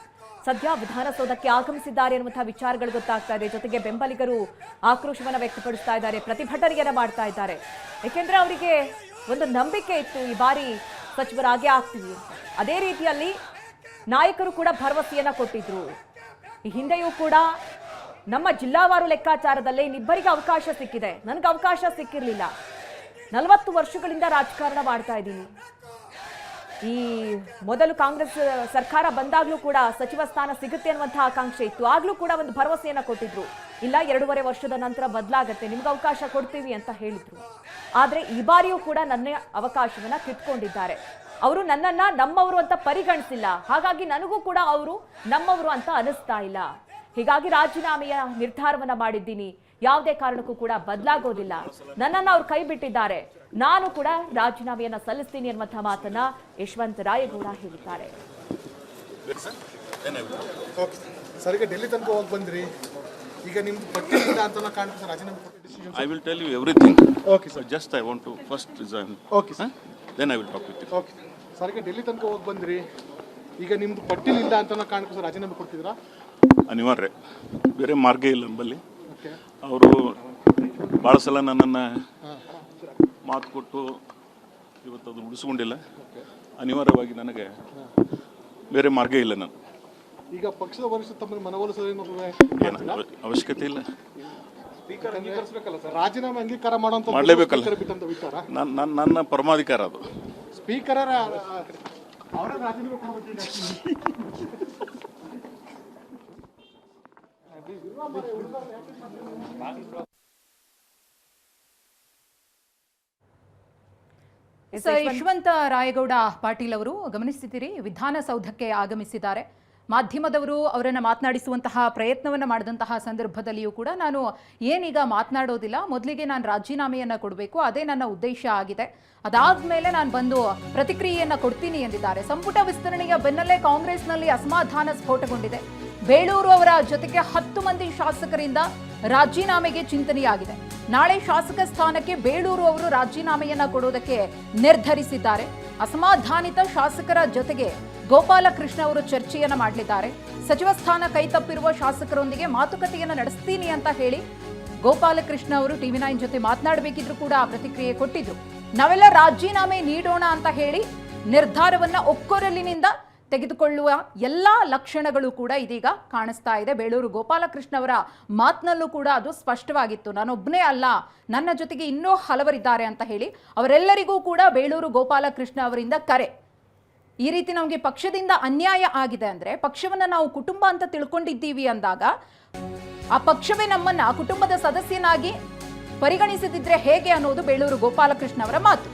ಸದ್ಯ ವಿಧಾನಸೌಧಕ್ಕೆ ಆಗಮಿಸಿದ್ದಾರೆ ಎನ್ನುವಂತಹ ವಿಚಾರಗಳು ಗೊತ್ತಾಗ್ತಾ ಇದೆ. ಜೊತೆಗೆ ಬೆಂಬಲಿಗರು ಆಕ್ರೋಶವನ್ನ ವ್ಯಕ್ತಪಡಿಸ್ತಾ ಇದ್ದಾರೆ, ಪ್ರತಿಭಟನೆಯನ್ನ ಮಾಡ್ತಾ ಇದ್ದಾರೆ. ಯಾಕೆಂದ್ರೆ ಅವರಿಗೆ ಒಂದು ನಂಬಿಕೆ ಇತ್ತು, ಈ ಬಾರಿ ಸಚಿವರಾಗೇ ಆಗ್ತೀವಿ ಅಂತ. ಅದೇ ರೀತಿಯಲ್ಲಿ ನಾಯಕರು ಕೂಡ ಭರವಸೆಯನ್ನ ಕೊಟ್ಟಿದ್ರು. ಈ ಹಿಂದೆಯೂ ಕೂಡ ನಮ್ಮ ಜಿಲ್ಲಾವಾರು ಲೆಕ್ಕಾಚಾರದಲ್ಲೇ ಇನ್ನಿಬ್ಬರಿಗೆ ಅವಕಾಶ ಸಿಕ್ಕಿದೆ, ನನಗೆ ಅವಕಾಶ ಸಿಕ್ಕಿರಲಿಲ್ಲ. 40 ವರ್ಷಗಳಿಂದ ರಾಜಕಾರಣ ಮಾಡ್ತಾ ಇದ್ದೀನಿ. ಈ ಮೊದಲು ಕಾಂಗ್ರೆಸ್ ಸರ್ಕಾರ ಬಂದಾಗ್ಲೂ ಕೂಡ ಸಚಿವ ಸ್ಥಾನ ಸಿಗುತ್ತೆ ಅನ್ನುವಂತಹ ಆಕಾಂಕ್ಷೆ ಇತ್ತು. ಆಗ್ಲೂ ಕೂಡ ಒಂದು ಭರವಸೆಯನ್ನ ಕೊಟ್ಟಿದ್ರು, ಇಲ್ಲ 2.5 ವರ್ಷದ ನಂತರ ಬದಲಾಗತ್ತೆ, ನಿಮ್ಗೆ ಅವಕಾಶ ಕೊಡ್ತೀವಿ ಅಂತ ಹೇಳಿದ್ರು. ಆದ್ರೆ ಈ ಬಾರಿಯೂ ಕೂಡ ನನ್ನ ಅವಕಾಶವನ್ನ ಕಿತ್ಕೊಂಡಿದ್ದಾರೆ. ಅವರು ನನ್ನನ್ನ ನಮ್ಮವರು ಅಂತ ಪರಿಗಣಿಸಿಲ್ಲ, ಹಾಗಾಗಿ ನನಗೂ ಕೂಡ ಅವರು ನಮ್ಮವರು ಅಂತ ಅನಿಸ್ತಾ ಇಲ್ಲ. ಹೀಗಾಗಿ ರಾಜೀನಾಮೆಯ ನಿರ್ಧಾರವನ್ನ ಮಾಡಿದ್ದೀನಿ, ಯಾವುದೇ ಕಾರಣಕ್ಕೂ ಕೂಡ ಬದಲಾಗೋದಿಲ್ಲ, ನನ್ನನ್ನು ಅವ್ರು ಕೈ ಬಿಟ್ಟಿದ್ದಾರೆ, ನಾನು ಕೂಡ ರಾಜೀನಾಮೆಯನ್ನ ಸಲ್ಲಿಸ್ತೀನಿ ಅನ್ನುವಂತಹ ಮಾತನ್ನ ಯಶವಂತ ರಾಯಗೌಡ ಹೇಳಿದ್ದಾರೆ. ಸರ್, ಈಗ ಡೆಲ್ಲಿ ತನಕ ಹೋಗಿ ಬಂದ್ರಿ, ಈಗ ನಿಮ್ದು ಪಟ್ಟಿಯಿಂದ ಅಂತ ಕಾಣ್ತದೆ ರಾಜೀನಾಮೆ ಕೊಟ್ಟು decision. I will tell you everything. Okay, sir. Just I want to first resign. Okay, sir. Then I will talk with you. Okay sir, ಈಗ ಡೆಲ್ಲಿ ತನಕ ಹೋಗಿ ಬಂದ್ರಿ, ಈಗ ನಿಮ್ದು ಪಟ್ಟಿಲಿಲ್ಲ ಅಂತ ಕಾಣ್ತದೆ ರಾಜೀನಾಮೆ ಕೊಡ್ತಿದ್ರಾ? ಅನಿವಾರ್ಯ, ಬೇರೆ ಮಾರ್ಗ ಇಲ್ಲ ನಮ್ಮಲ್ಲಿ. ಓಕೆ. ಅವರು ಭಾಳ ಸಲ ನನ್ನನ್ನು ಮಾತು ಕೊಟ್ಟು ಇವತ್ತು ಅದು ಉಳಿಸ್ಕೊಂಡಿಲ್ಲ. ಅನಿವಾರ್ಯವಾಗಿ ನನಗೆ ಬೇರೆ ಮಾರ್ಗ ಇಲ್ಲ. ನಾನು ಈಗ ಪಕ್ಷದ ವರಿಷ್ಠ ತಮ್ಮನ್ನು ಮನವೊಲಿಸೋದು ಏನು ಅವಶ್ಯಕತೆ ಇಲ್ಲ. ಅಂಗೀಕರಿಸಬೇಕಲ್ಲ ಸರ್, ರಾಜೀನಾಮೆ ಅಂಗೀಕಾರ ಮಾಡುವಂತ ಮಾಡಲೇಬೇಕಲ್ಲ. ಬಿಟ್ಟಂತ ವಿಚಾರ ನನ್ನ ಪರಮಾಧಿಕಾರ ಅದು. ಸ್ಪೀಕರ್ ಅವರ ರಾಜೀನಾಮೆ ಕೊಡಬೇಕು. ಯಶವಂತ ರಾಯಗೌಡ ಪಾಟೀಲ್ ಅವರು ಗಮನಿಸುತ್ತೀರಿ, ವಿಧಾನಸೌಧಕ್ಕೆ ಆಗಮಿಸಿದ್ದಾರೆ. ಮಾಧ್ಯಮದವರು ಅವರನ್ನು ಮಾತನಾಡಿಸುವಂತಹ ಪ್ರಯತ್ನವನ್ನು ಮಾಡಿದಂತಹ ಸಂದರ್ಭದಲ್ಲಿಯೂ ಕೂಡ ನಾನು ಏನೀಗ ಮಾತನಾಡೋದಿಲ್ಲ, ಮೊದಲಿಗೆ ನಾನು ರಾಜೀನಾಮೆಯನ್ನು ಕೊಡಬೇಕು, ಅದೇ ನನ್ನ ಉದ್ದೇಶ ಆಗಿದೆ, ಅದಾದ್ಮೇಲೆ ನಾನು ಬಂದು ಪ್ರತಿಕ್ರಿಯೆಯನ್ನು ಕೊಡ್ತೀನಿ ಎಂದಿದ್ದಾರೆ. ಸಂಪುಟ ವಿಸ್ತರಣೆಯ ಬೆನ್ನಲ್ಲೇ ಕಾಂಗ್ರೆಸ್ನಲ್ಲಿ ಅಸಮಾಧಾನ ಸ್ಫೋಟಗೊಂಡಿದೆ. ಬೇಳೂರು ಅವರ ಜೊತೆಗೆ 10 ಮಂದಿ ಶಾಸಕರಿಂದ ರಾಜೀನಾಮೆಗೆ ಚಿಂತನೆಯಾಗಿದೆ. ನಾಳೆ ಶಾಸಕ ಸ್ಥಾನಕ್ಕೆ ಬೇಳೂರು ಅವರು ರಾಜೀನಾಮೆಯನ್ನ ಕೊಡೋದಕ್ಕೆ ನಿರ್ಧರಿಸಿದ್ದಾರೆ. ಅಸಮಾಧಾನಿತ ಶಾಸಕರ ಜೊತೆಗೆ ಗೋಪಾಲಕೃಷ್ಣ ಅವರು ಚರ್ಚೆಯನ್ನ ಮಾಡಲಿದ್ದಾರೆ. ಸಚಿವ ಸ್ಥಾನ ಕೈತಪ್ಪಿರುವ ಶಾಸಕರೊಂದಿಗೆ ಮಾತುಕತೆಯನ್ನ ನಡೆಸ್ತೀನಿ ಅಂತ ಹೇಳಿ ಗೋಪಾಲಕೃಷ್ಣ ಅವರು TV9 ಜೊತೆ ಮಾತನಾಡಬೇಕಿದ್ರು ಕೂಡ ಪ್ರತಿಕ್ರಿಯೆ ಕೊಟ್ಟಿದ್ರು. ನಾವೆಲ್ಲ ರಾಜೀನಾಮೆ ನೀಡೋಣ ಅಂತ ಹೇಳಿ ನಿರ್ಧಾರವನ್ನ ಒಕ್ಕೊರಲಿನಿಂದ ತೆಗೆದುಕೊಳ್ಳುವ ಎಲ್ಲಾ ಲಕ್ಷಣಗಳು ಕೂಡ ಇದೀಗ ಕಾಣಿಸ್ತಾ ಇದೆ. ಬೇಳೂರು ಗೋಪಾಲಕೃಷ್ಣ ಅವರ ಮಾತಿನಲ್ಲೂ ಕೂಡ ಅದು ಸ್ಪಷ್ಟವಾಗಿತ್ತು, ನಾನೊಬ್ಬನೇ ಅಲ್ಲ, ನನ್ನ ಜೊತೆಗೆ ಇನ್ನೂ ಹಲವರಿದ್ದಾರೆ ಅಂತ ಹೇಳಿ. ಅವರೆಲ್ಲರಿಗೂ ಕೂಡ ಬೇಳೂರು ಗೋಪಾಲಕೃಷ್ಣ ಅವರಿಂದ ಕರೆ. ಈ ರೀತಿ ನಮಗೆ ಪಕ್ಷದಿಂದ ಅನ್ಯಾಯ ಆಗಿದೆ ಅಂದ್ರೆ, ಪಕ್ಷವನ್ನ ನಾವು ಕುಟುಂಬ ಅಂತ ತಿಳ್ಕೊಂಡಿದ್ದೀವಿ ಅಂದಾಗ ಆ ಪಕ್ಷವೇ ನಮ್ಮನ್ನ ಕುಟುಂಬದ ಸದಸ್ಯನಾಗಿ ಪರಿಗಣಿಸದಿದ್ರೆ ಹೇಗೆ ಅನ್ನೋದು ಬೇಳೂರು ಗೋಪಾಲಕೃಷ್ಣ ಅವರ ಮಾತು.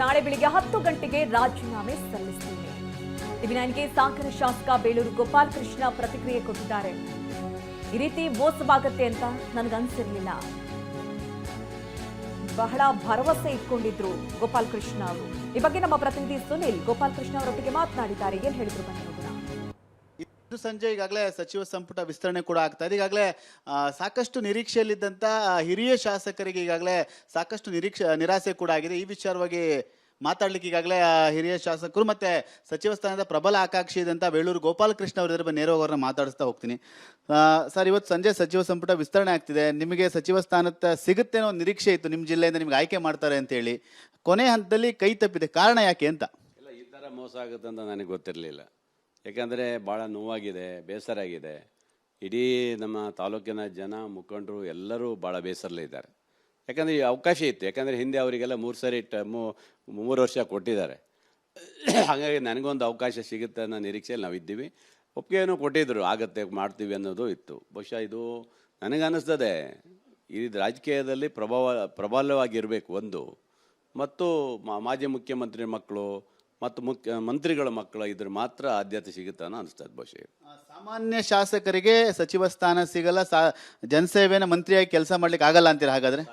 ನಾಳೆ ಬೆಳಿಗ್ಗೆ 10 ಗಂಟೆಗೆ ರಾಜೀನಾಮೆ ಸಲ್ಲಿಸ್ತೀನಿ. TV9ಗೆ ಸಾಂಕರ ಶಾಸಕ ಬೇಳೂರು ಗೋಪಾಲಕೃಷ್ಣ ಪ್ರತಿಕ್ರಿಯೆ ಕೊಟ್ಟಿದ್ದಾರೆ. ಈ ರೀತಿ ಮೋಸವಾಗತ್ತೆ ಅಂತ ನನಗನ್ಸಿರ್ಲಿಲ್ಲ, ಬಹಳ ಭರವಸೆ ಇಟ್ಕೊಂಡಿದ್ರು ಗೋಪಾಲಕೃಷ್ಣ ಅವರು. ಈ ಬಗ್ಗೆ ನಮ್ಮ ಪ್ರತಿನಿಧಿ ಸುನಿಲ್ ಗೋಪಾಲಕೃಷ್ಣ ಅವರೊಟ್ಟಿಗೆ ಮಾತನಾಡಿದ್ದಾರೆ. ಏನ್ ಹೇಳಿದ್ರು ಬನ್ನಿ ನೋಡೋಣ. ಇಂದು ಸಂಜೆ ಈಗಾಗಲೇ ಸಚಿವ ಸಂಪುಟ ವಿಸ್ತರಣೆ ಕೂಡ ಆಗ್ತಾ ಇದೆ. ಈಗಾಗಲೇ ಸಾಕಷ್ಟು ನಿರೀಕ್ಷೆಯಲ್ಲಿದ್ದಂಥ ಹಿರಿಯ ಶಾಸಕರಿಗೆ ಈಗಾಗಲೇ ಸಾಕಷ್ಟು ನಿರಾಸೆ ಕೂಡ ಆಗಿದೆ. ಈ ವಿಚಾರವಾಗಿ ಮಾತಾಡ್ಲಿಕ್ಕೆ ಈಗಾಗಲೇ ಹಿರಿಯ ಶಾಸಕರು ಮತ್ತೆ ಸಚಿವ ಸ್ಥಾನದ ಪ್ರಬಲ ಆಕಾಂಕ್ಷಿ ಇದ್ದಂಥ ಬೇಳೂರು ಗೋಪಾಲಕೃಷ್ಣ ಅವರ ನೇರವಾಗಿ ಅವ್ರನ್ನ ಮಾತಾಡಿಸ್ತಾ ಹೋಗ್ತೀನಿ. ಸರ್, ಇವತ್ತು ಸಂಜೆ ಸಚಿವ ಸಂಪುಟ ವಿಸ್ತರಣೆ ಆಗ್ತಿದೆ, ನಿಮಗೆ ಸಚಿವ ಸ್ಥಾನದ ಸಿಗುತ್ತೆ ಅನ್ನೋ ನಿರೀಕ್ಷೆ ಇತ್ತು, ನಿಮ್ಮ ಜಿಲ್ಲೆಯಿಂದ ನಿಮ್ಗೆ ಆಯ್ಕೆ ಮಾಡ್ತಾರೆ ಅಂತ ಹೇಳಿ. ಕೊನೆ ಹಂತದಲ್ಲಿ ಕೈ ತಪ್ಪಿದೆ, ಕಾರಣ ಯಾಕೆ ಅಂತ? ಇಲ್ಲ, ಈ ಥರ ಮೋಸ ಆಗುತ್ತೆ ಅಂತ ನನಗೆ ಗೊತ್ತಿರಲಿಲ್ಲ. ಯಾಕಂದರೆ ಭಾಳ ನೋವಾಗಿದೆ, ಬೇಸರ ಆಗಿದೆ. ಇಡೀ ನಮ್ಮ ತಾಲೂಕಿನ ಜನ ಮುಖಂಡರು ಎಲ್ಲರೂ ಭಾಳ ಬೇಸರಲ್ಲಿದ್ದಾರೆ. ಯಾಕಂದರೆ ಈ ಅವಕಾಶ ಇತ್ತು, ಯಾಕಂದರೆ ಹಿಂದೆ ಅವರಿಗೆಲ್ಲ 3 ವರ್ಷ ಕೊಟ್ಟಿದ್ದಾರೆ. ಹಾಗಾಗಿ ನನಗೊಂದು ಅವಕಾಶ ಸಿಗುತ್ತೆ ಅನ್ನೋ ನಿರೀಕ್ಷೆಯಲ್ಲಿ ನಾವಿದ್ದೀವಿ. ಒಪ್ಪಿಗೆಯನ್ನು ಕೊಟ್ಟಿದ್ದರು, ಆಗತ್ತೆ ಮಾಡ್ತೀವಿ ಅನ್ನೋದು ಇತ್ತು. ಬಹುಶಃ ಇದು ನನಗನ್ನಿಸ್ತದೆ, ಈ ರಾಜಕೀಯದಲ್ಲಿ ಪ್ರಬಲವಾಗಿರಬೇಕು ಒಂದು, ಮತ್ತು ಮಾಜಿ ಮುಖ್ಯಮಂತ್ರಿ ಮಕ್ಕಳು ಮತ್ತು ಮಂತ್ರಿಗಳ ಮಕ್ಕಳು ಇದ್ರ ಮಾತ್ರ ಆದ್ಯತೆ ಸಿಗುತ್ತೆ ಅನ್ನೋ ಅನಿಸ್ತದೆ. ಬಹುಶಃ ಸಾಮಾನ್ಯ ಶಾಸಕರಿಗೆ ಸಚಿವ ಸ್ಥಾನ ಸಿಗಲ್ಲ, ಜನಸೇವೆನ ಮಂತ್ರಿಯಾಗಿ ಕೆಲಸ ಮಾಡ್ಲಿಕ್ಕೆ ಆಗಲ್ಲ ಅಂತೀರ? ಹಾಗಾದ್ರೆ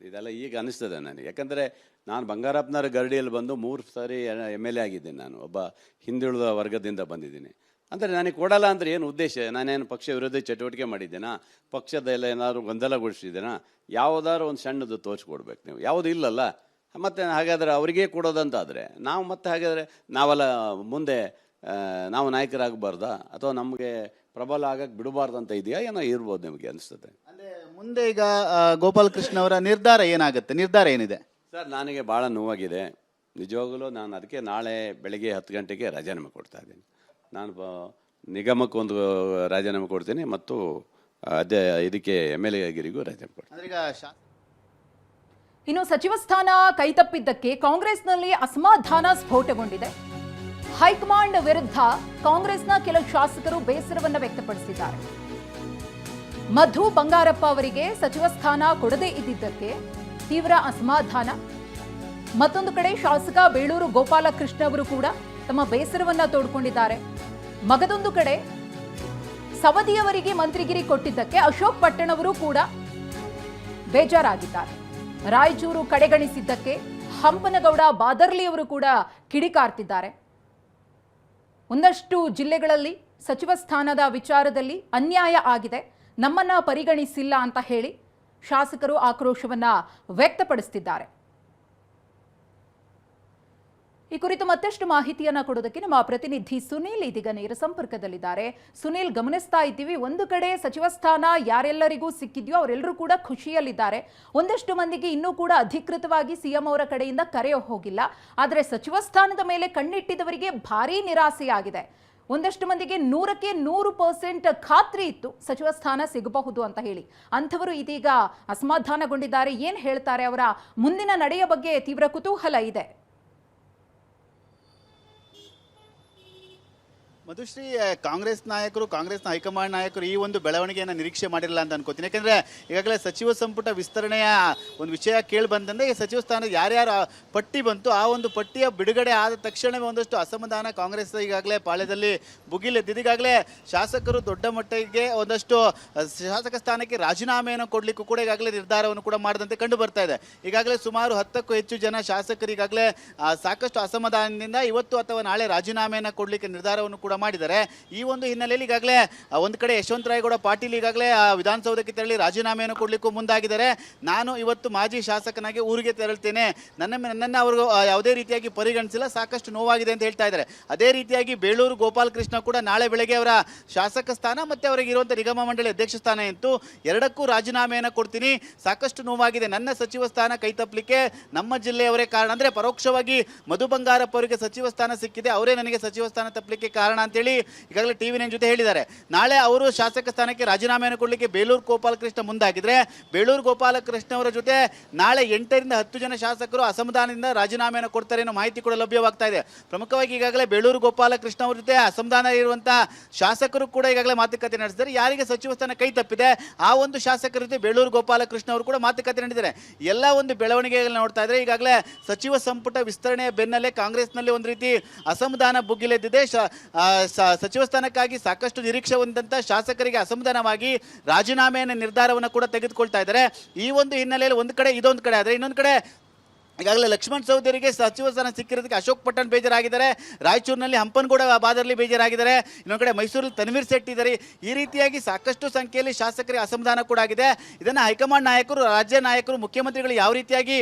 ಇದೆಲ್ಲ ಈಗ ಅನಿಸ್ತದೆ ನನಗೆ. ಯಾಕಂದರೆ ನಾನು ಬಂಗಾರಪ್ಪನವರ ಗರಡಿಯಲ್ಲಿ ಬಂದು 3 ಸಾರಿ MLA ಆಗಿದ್ದೀನಿ. ನಾನು ಒಬ್ಬ ಹಿಂದುಳಿದ ವರ್ಗದಿಂದ ಬಂದಿದ್ದೀನಿ. ಅಂದರೆ ನನಗೆ ಕೊಡಲ್ಲ ಅಂದರೆ ಏನು ಉದ್ದೇಶ? ನಾನೇನು ಪಕ್ಷ ವಿರೋಧಿ ಚಟುವಟಿಕೆ ಮಾಡಿದ್ದೇನಾ? ಪಕ್ಷದೆಲ್ಲ ಏನಾದ್ರು ಗೊಂದಲಗೊಳಿಸಿದ್ದೇನಾ? ಯಾವುದಾದ್ರು ಒಂದು ಸಣ್ಣದು ತೋರಿಸ್ಕೊಡ್ಬೇಕು ನೀವು, ಯಾವುದು ಇಲ್ಲಲ್ಲ. ಮತ್ತು ಹಾಗಾದರೆ ಅವರಿಗೆ ಕೊಡೋದಂತಾದರೆ ನಾವು ಮತ್ತೆ ಹಾಗಾದರೆ ನಾವೆಲ್ಲ ಮುಂದೆ ನಾವು ನಾಯಕರಾಗಬಾರ್ದಾ, ಅಥವಾ ನಮಗೆ ಪ್ರಬಲ ಆಗಕ್ಕೆ ಬಿಡಬಾರ್ದು ಅಂತ ಇದೆಯಾ, ಏನೋ ಇರ್ಬೋದು ನಿಮಗೆ ಅನಿಸ್ತದೆ. ಅಂದರೆ ಮುಂದೆ ಈಗ ಗೋಪಾಲಕೃಷ್ಣ ಅವರ ನಿರ್ಧಾರ ಏನಾಗುತ್ತೆ? ನಿರ್ಧಾರ ಏನಿದೆ ಸರ್? ನನಗೆ ಭಾಳ ನೋವಾಗಿದೆ ನಿಜವಾಗಲೂ. ನಾನು ಅದಕ್ಕೆ ನಾಳೆ ಬೆಳಗ್ಗೆ 10 ಗಂಟೆಗೆ ರಾಜೀನಾಮೆ ಕೊಡ್ತಾ ಇದ್ದೀನಿ. ನಾನು ನಿಗಮಕ್ಕೆ ಒಂದು ರಾಜೀನಾಮೆ ಕೊಡ್ತೀನಿ ಮತ್ತು ಅದೇ ಇದಕ್ಕೆ MLA ಗಿರಿಗೂ ರಾಜೀನಾಮೆ ಕೊಡ್ತೀನಿ. ಇನ್ನು ಸಚಿವ ಸ್ಥಾನ ಕೈತಪ್ಪಿದ್ದಕ್ಕೆ ಕಾಂಗ್ರೆಸ್ನಲ್ಲಿ ಅಸಮಾಧಾನ ಸ್ಫೋಟಗೊಂಡಿದೆ. ಹೈಕಮಾಂಡ್ ವಿರುದ್ಧ ಕಾಂಗ್ರೆಸ್ನ ಕೆಲ ಶಾಸಕರು ಬೇಸರವನ್ನ ವ್ಯಕ್ತಪಡಿಸಿದ್ದಾರೆ. ಮಧು ಬಂಗಾರಪ್ಪ ಅವರಿಗೆ ಸಚಿವ ಸ್ಥಾನ ಕೊಡದೇ ಇದ್ದಿದ್ದಕ್ಕೆ ತೀವ್ರ ಅಸಮಾಧಾನ. ಮತ್ತೊಂದು ಕಡೆ ಶಾಸಕ ಬೇಳೂರು ಗೋಪಾಲಕೃಷ್ಣ ಅವರು ಕೂಡ ತಮ್ಮ ಬೇಸರವನ್ನ ತೋಡ್ಕೊಂಡಿದ್ದಾರೆ. ಮಗದೊಂದು ಕಡೆ ಸವದಿಯವರಿಗೆ ಮಂತ್ರಿಗಿರಿ ಕೊಟ್ಟಿದ್ದಕ್ಕೆ ಅಶೋಕ್ ಪಟ್ಟಣವರು ಕೂಡ ಬೇಜಾರಾಗಿದ್ದಾರೆ. ರಾಯಚೂರು ಕಡೆಗಣಿಸಿದ್ದಕ್ಕೆ ಹಂಪನಗೌಡ ಬಾದರ್ಲಿ ಅವರು ಕೂಡ ಕಿಡಿಕಾರ್ತಿದ್ದಾರೆ. ಒಂದಷ್ಟು ಜಿಲ್ಲೆಗಳಲ್ಲಿ ಸಚಿವ ಸ್ಥಾನದ ವಿಚಾರದಲ್ಲಿ ಅನ್ಯಾಯ ಆಗಿದೆ, ನಮ್ಮನ್ನ ಪರಿಗಣಿಸಿಲ್ಲ ಅಂತ ಹೇಳಿ ಶಾಸಕರು ಆಕ್ರೋಶವನ್ನ ವ್ಯಕ್ತಪಡಿಸುತ್ತಿದ್ದಾರೆ. ಈ ಕುರಿತು ಮತ್ತಷ್ಟು ಮಾಹಿತಿಯನ್ನ ಕೊಡೋದಕ್ಕೆ ನಮ್ಮ ಪ್ರತಿನಿಧಿ ಸುನೀಲ್ ಇದೀಗ ನೇರ ಸಂಪರ್ಕದಲ್ಲಿದ್ದಾರೆ. ಸುನೀಲ್, ಗಮನಿಸ್ತಾ ಇದ್ದೀವಿ, ಒಂದು ಕಡೆ ಸಚಿವ ಸ್ಥಾನ ಯಾರೆಲ್ಲರಿಗೂ ಸಿಕ್ಕಿದ್ಯೋ ಅವರೆಲ್ಲರೂ ಕೂಡ ಖುಷಿಯಲ್ಲಿದ್ದಾರೆ. ಒಂದಷ್ಟು ಮಂದಿಗೆ ಇನ್ನೂ ಕೂಡ ಅಧಿಕೃತವಾಗಿ ಸಿಎಂ ಅವರ ಕಡೆಯಿಂದ ಕರೆ ಹೋಗಿಲ್ಲ. ಆದರೆ ಸಚಿವ ಸ್ಥಾನದ ಮೇಲೆ ಕಣ್ಣಿಟ್ಟಿದ್ದವರಿಗೆ ಭಾರೀ ನಿರಾಸೆಯಾಗಿದೆ. ಒಂದಷ್ಟು ಮಂದಿಗೆ 100% ಖಾತ್ರಿ ಇತ್ತು ಸಚಿವ ಸ್ಥಾನ ಸಿಗಬಹುದು ಅಂತ ಹೇಳಿ. ಅಂಥವರು ಇದೀಗ ಅಸಮಾಧಾನಗೊಂಡಿದ್ದಾರೆ. ಏನ್ ಹೇಳ್ತಾರೆ? ಅವರ ಮುಂದಿನ ನಡೆಯ ಬಗ್ಗೆ ತೀವ್ರ ಕುತೂಹಲ ಇದೆ. ಮಧುಶ್ರೀ, ಕಾಂಗ್ರೆಸ್ನ ಹೈಕಮಾಂಡ್ ನಾಯಕರು ಈ ಒಂದು ಬೆಳವಣಿಗೆಯನ್ನು ನಿರೀಕ್ಷೆ ಮಾಡಿರಲ್ಲ ಅಂತ ಅನ್ಕೋತೀನಿ. ಯಾಕೆಂದರೆ ಈಗಾಗಲೇ ಸಚಿವ ಸಂಪುಟ ವಿಸ್ತರಣೆಯ ಒಂದು ವಿಷಯ ಕೇಳಿ ಬಂದಂತೆ ಈ ಸಚಿವ ಸ್ಥಾನದ ಯಾರ್ಯಾರು ಪಟ್ಟಿ ಬಂತು, ಆ ಒಂದು ಪಟ್ಟಿಯ ಬಿಡುಗಡೆ ಆದ ತಕ್ಷಣವೇ ಒಂದಷ್ಟು ಅಸಮಾಧಾನ ಕಾಂಗ್ರೆಸ್ ಈಗಾಗಲೇ ಪಾಳ್ಯದಲ್ಲಿ ಭುಗಿಲೆದ್ದಿದೆ. ಈಗಾಗಲೇ ಶಾಸಕರು ದೊಡ್ಡ ಮಟ್ಟಿಗೆ ಒಂದಷ್ಟು ಶಾಸಕ ಸ್ಥಾನಕ್ಕೆ ರಾಜೀನಾಮೆಯನ್ನು ಕೊಡಲಿಕ್ಕೂ ಕೂಡ ಈಗಾಗಲೇ ನಿರ್ಧಾರವನ್ನು ಕೂಡ ಮಾಡಿದಂತೆ ಕಂಡು ಬರ್ತಾ ಇದೆ. ಈಗಾಗಲೇ ಸುಮಾರು 10ಕ್ಕೂ ಹೆಚ್ಚು ಜನ ಶಾಸಕರು ಈಗಾಗಲೇ ಸಾಕಷ್ಟು ಅಸಮಾಧಾನದಿಂದ ಇವತ್ತು ಅಥವಾ ನಾಳೆ ರಾಜೀನಾಮೆಯನ್ನು ಕೊಡಲಿಕ್ಕೆ ನಿರ್ಧಾರವನ್ನು ಕೂಡ ಮಾಡಿದ್ದಾರೆ. ಈ ಒಂದು ಹಿನ್ನೆಲೆಯಲ್ಲಿ ಈಗಾಗಲೇ ಒಂದು ಕಡೆ ಯಶವಂತರಾಯಗೌಡ ಪಾಟೀಲ್ ಈಗಾಗಲೇ ವಿಧಾನಸೌಧಕ್ಕೆ ತೆರಳಿ ರಾಜೀನಾಮೆಯನ್ನು ಕೊಡಲಿಕ್ಕೂ ಮುಂದಾಗಿದ್ದಾರೆ. ನಾನು ಇವತ್ತು ಮಾಜಿ ಶಾಸಕನಾಗಿ ಊರಿಗೆ ತೆರಳುತ್ತೇನೆ, ನನ್ನನ್ನು ಅವರು ಯಾವುದೇ ರೀತಿಯಾಗಿ ಪರಿಗಣಿಸಿಲ್ಲ, ಸಾಕಷ್ಟು ನೋವಾಗಿದೆ ಅಂತ ಹೇಳ್ತಾ ಇದ್ದಾರೆ. ಅದೇ ರೀತಿಯಾಗಿ ಬೇಳೂರು ಗೋಪಾಲಕೃಷ್ಣ ಕೂಡ ನಾಳೆ ಬೆಳಗ್ಗೆ ಅವರ ಶಾಸಕ ಸ್ಥಾನ ಮತ್ತು ಅವರಿಗೆ ಇರುವಂಥ ನಿಗಮ ಮಂಡಳಿ ಅಧ್ಯಕ್ಷ ಸ್ಥಾನ ಇತ್ತು, ಎರಡಕ್ಕೂ ರಾಜೀನಾಮೆಯನ್ನು ಕೊಡ್ತೀನಿ, ಸಾಕಷ್ಟು ನೋವಾಗಿದೆ, ನನ್ನ ಸಚಿವ ಸ್ಥಾನ ಕೈತಪ್ಪಲಿಕ್ಕೆ ನಮ್ಮ ಜಿಲ್ಲೆಯವರೇ ಕಾರಣ. ಅಂದರೆ ಪರೋಕ್ಷವಾಗಿ ಮಧು ಬಂಗಾರಪ್ಪ ಅವರಿಗೆ ಸಚಿವ ಸ್ಥಾನ ಸಿಕ್ಕಿದೆ, ಅವರೇ ನನಗೆ ಸಚಿವ ಸ್ಥಾನ ತಪ್ಪಲಿಕ್ಕೆ ಕಾರಣ ಅಂತೇಳಿ ಈಗಾಗಲೇ ಟಿವಿ9 ಜೊತೆ ಹೇಳಿದ್ದಾರೆ. ನಾಳೆ ಅವರು ಶಾಸಕ ಸ್ಥಾನಕ್ಕೆ ರಾಜೀನಾಮೆಯನ್ನು ಕೊಡಲಿಕ್ಕೆ ಬೇಳೂರು ಗೋಪಾಲಕೃಷ್ಣ ಮುಂದಾಗಿದ್ರೆ, ಬೇಳೂರು ಗೋಪಾಲಕೃಷ್ಣ ಅವರ ಜೊತೆ ನಾಳೆ 8ರಿಂದ 10 ಜನ ಶಾಸಕರು ಅಸಮಾಧಾನದಿಂದ ರಾಜೀನಾಮೆಯನ್ನು ಕೊಡ್ತಾರೆ ಅನ್ನೋ ಮಾಹಿತಿ ಕೂಡ ಲಭ್ಯವಾಗ್ತಾ ಇದೆ. ಪ್ರಮುಖವಾಗಿ ಈಗಾಗಲೇ ಬೇಳೂರು ಗೋಪಾಲಕೃಷ್ಣ ಅವರ ಜೊತೆ ಅಸಮಾಧಾನ ಇರುವಂತಹ ಶಾಸಕರು ಕೂಡ ಈಗಾಗಲೇ ಮಾತುಕತೆ ನಡೆಸಿದ್ದಾರೆ. ಯಾರಿಗೆ ಸಚಿವ ಸ್ಥಾನ ಕೈ ತಪ್ಪಿದೆ ಆ ಒಂದು ಶಾಸಕರ ಜೊತೆ ಬೇಳೂರು ಗೋಪಾಲಕೃಷ್ಣ ಅವರು ಕೂಡ ಮಾತುಕತೆ ನಡೆಸಿದ್ದಾರೆ. ಎಲ್ಲ ಒಂದು ಬೆಳವಣಿಗೆಗಳನ್ನ ನೋಡ್ತಾ ಇದ್ರೆ ಈಗಾಗಲೇ ಸಚಿವ ಸಂಪುಟ ವಿಸ್ತರಣೆಯ ಬೆನ್ನಲ್ಲೇ ಕಾಂಗ್ರೆಸ್ನಲ್ಲಿ ಒಂದು ರೀತಿ ಅಸಮಾಧಾನ ಭುಗಿಲೆದ್ದಿದೆ. ಸಚಿವ ಸ್ಥಾನಕ್ಕಾಗಿ ಸಾಕಷ್ಟು ನಿರೀಕ್ಷೆ ಹೊಂದಂತ ಶಾಸಕರಿಗೆ ಅಸಮಾಧಾನವಾಗಿ ರಾಜೀನಾಮೆಯ ನಿರ್ಧಾರವನ್ನು ಕೂಡ ತೆಗೆದುಕೊಳ್ತಾ ಇದ್ದಾರೆ. ಈ ಒಂದು ಹಿನ್ನೆಲೆಯಲ್ಲಿ ಒಂದು ಕಡೆ ಇದೊಂದು ಕಡೆ ಆದರೆ ಇನ್ನೊಂದು ಕಡೆ ಈಗಾಗಲೇ ಲಕ್ಷ್ಮಣ್ ಸವದಿಯವರಿಗೆ ಸಚಿವ ಸ್ಥಾನ ಸಿಕ್ಕಿರೋದಕ್ಕೆ ಅಶೋಕ್ ಪಟ್ಟಣ್ ಬೇಜಾರಾಗಿದ್ದಾರೆ, ರಾಯಚೂರಿನಲ್ಲಿ ಹಂಪನಗೌಡ ಬಾದರ್ಲಿ ಬೇಜಾರಾಗಿದ್ದಾರೆ, ಇನ್ನೊಂದು ಕಡೆ ಮೈಸೂರಲ್ಲಿ ತನ್ವೀರ್ ಸೇಠ್ ಇದ್ದಾರೆ. ಈ ರೀತಿಯಾಗಿ ಸಾಕಷ್ಟು ಸಂಖ್ಯೆಯಲ್ಲಿ ಶಾಸಕರಿಗೆ ಅಸಮಾಧಾನ ಕೂಡ ಆಗಿದೆ. ಇದನ್ನು ಹೈಕಮಾಂಡ್ ನಾಯಕರು, ರಾಜ್ಯ ನಾಯಕರು, ಮುಖ್ಯಮಂತ್ರಿಗಳು ಯಾವ ರೀತಿಯಾಗಿ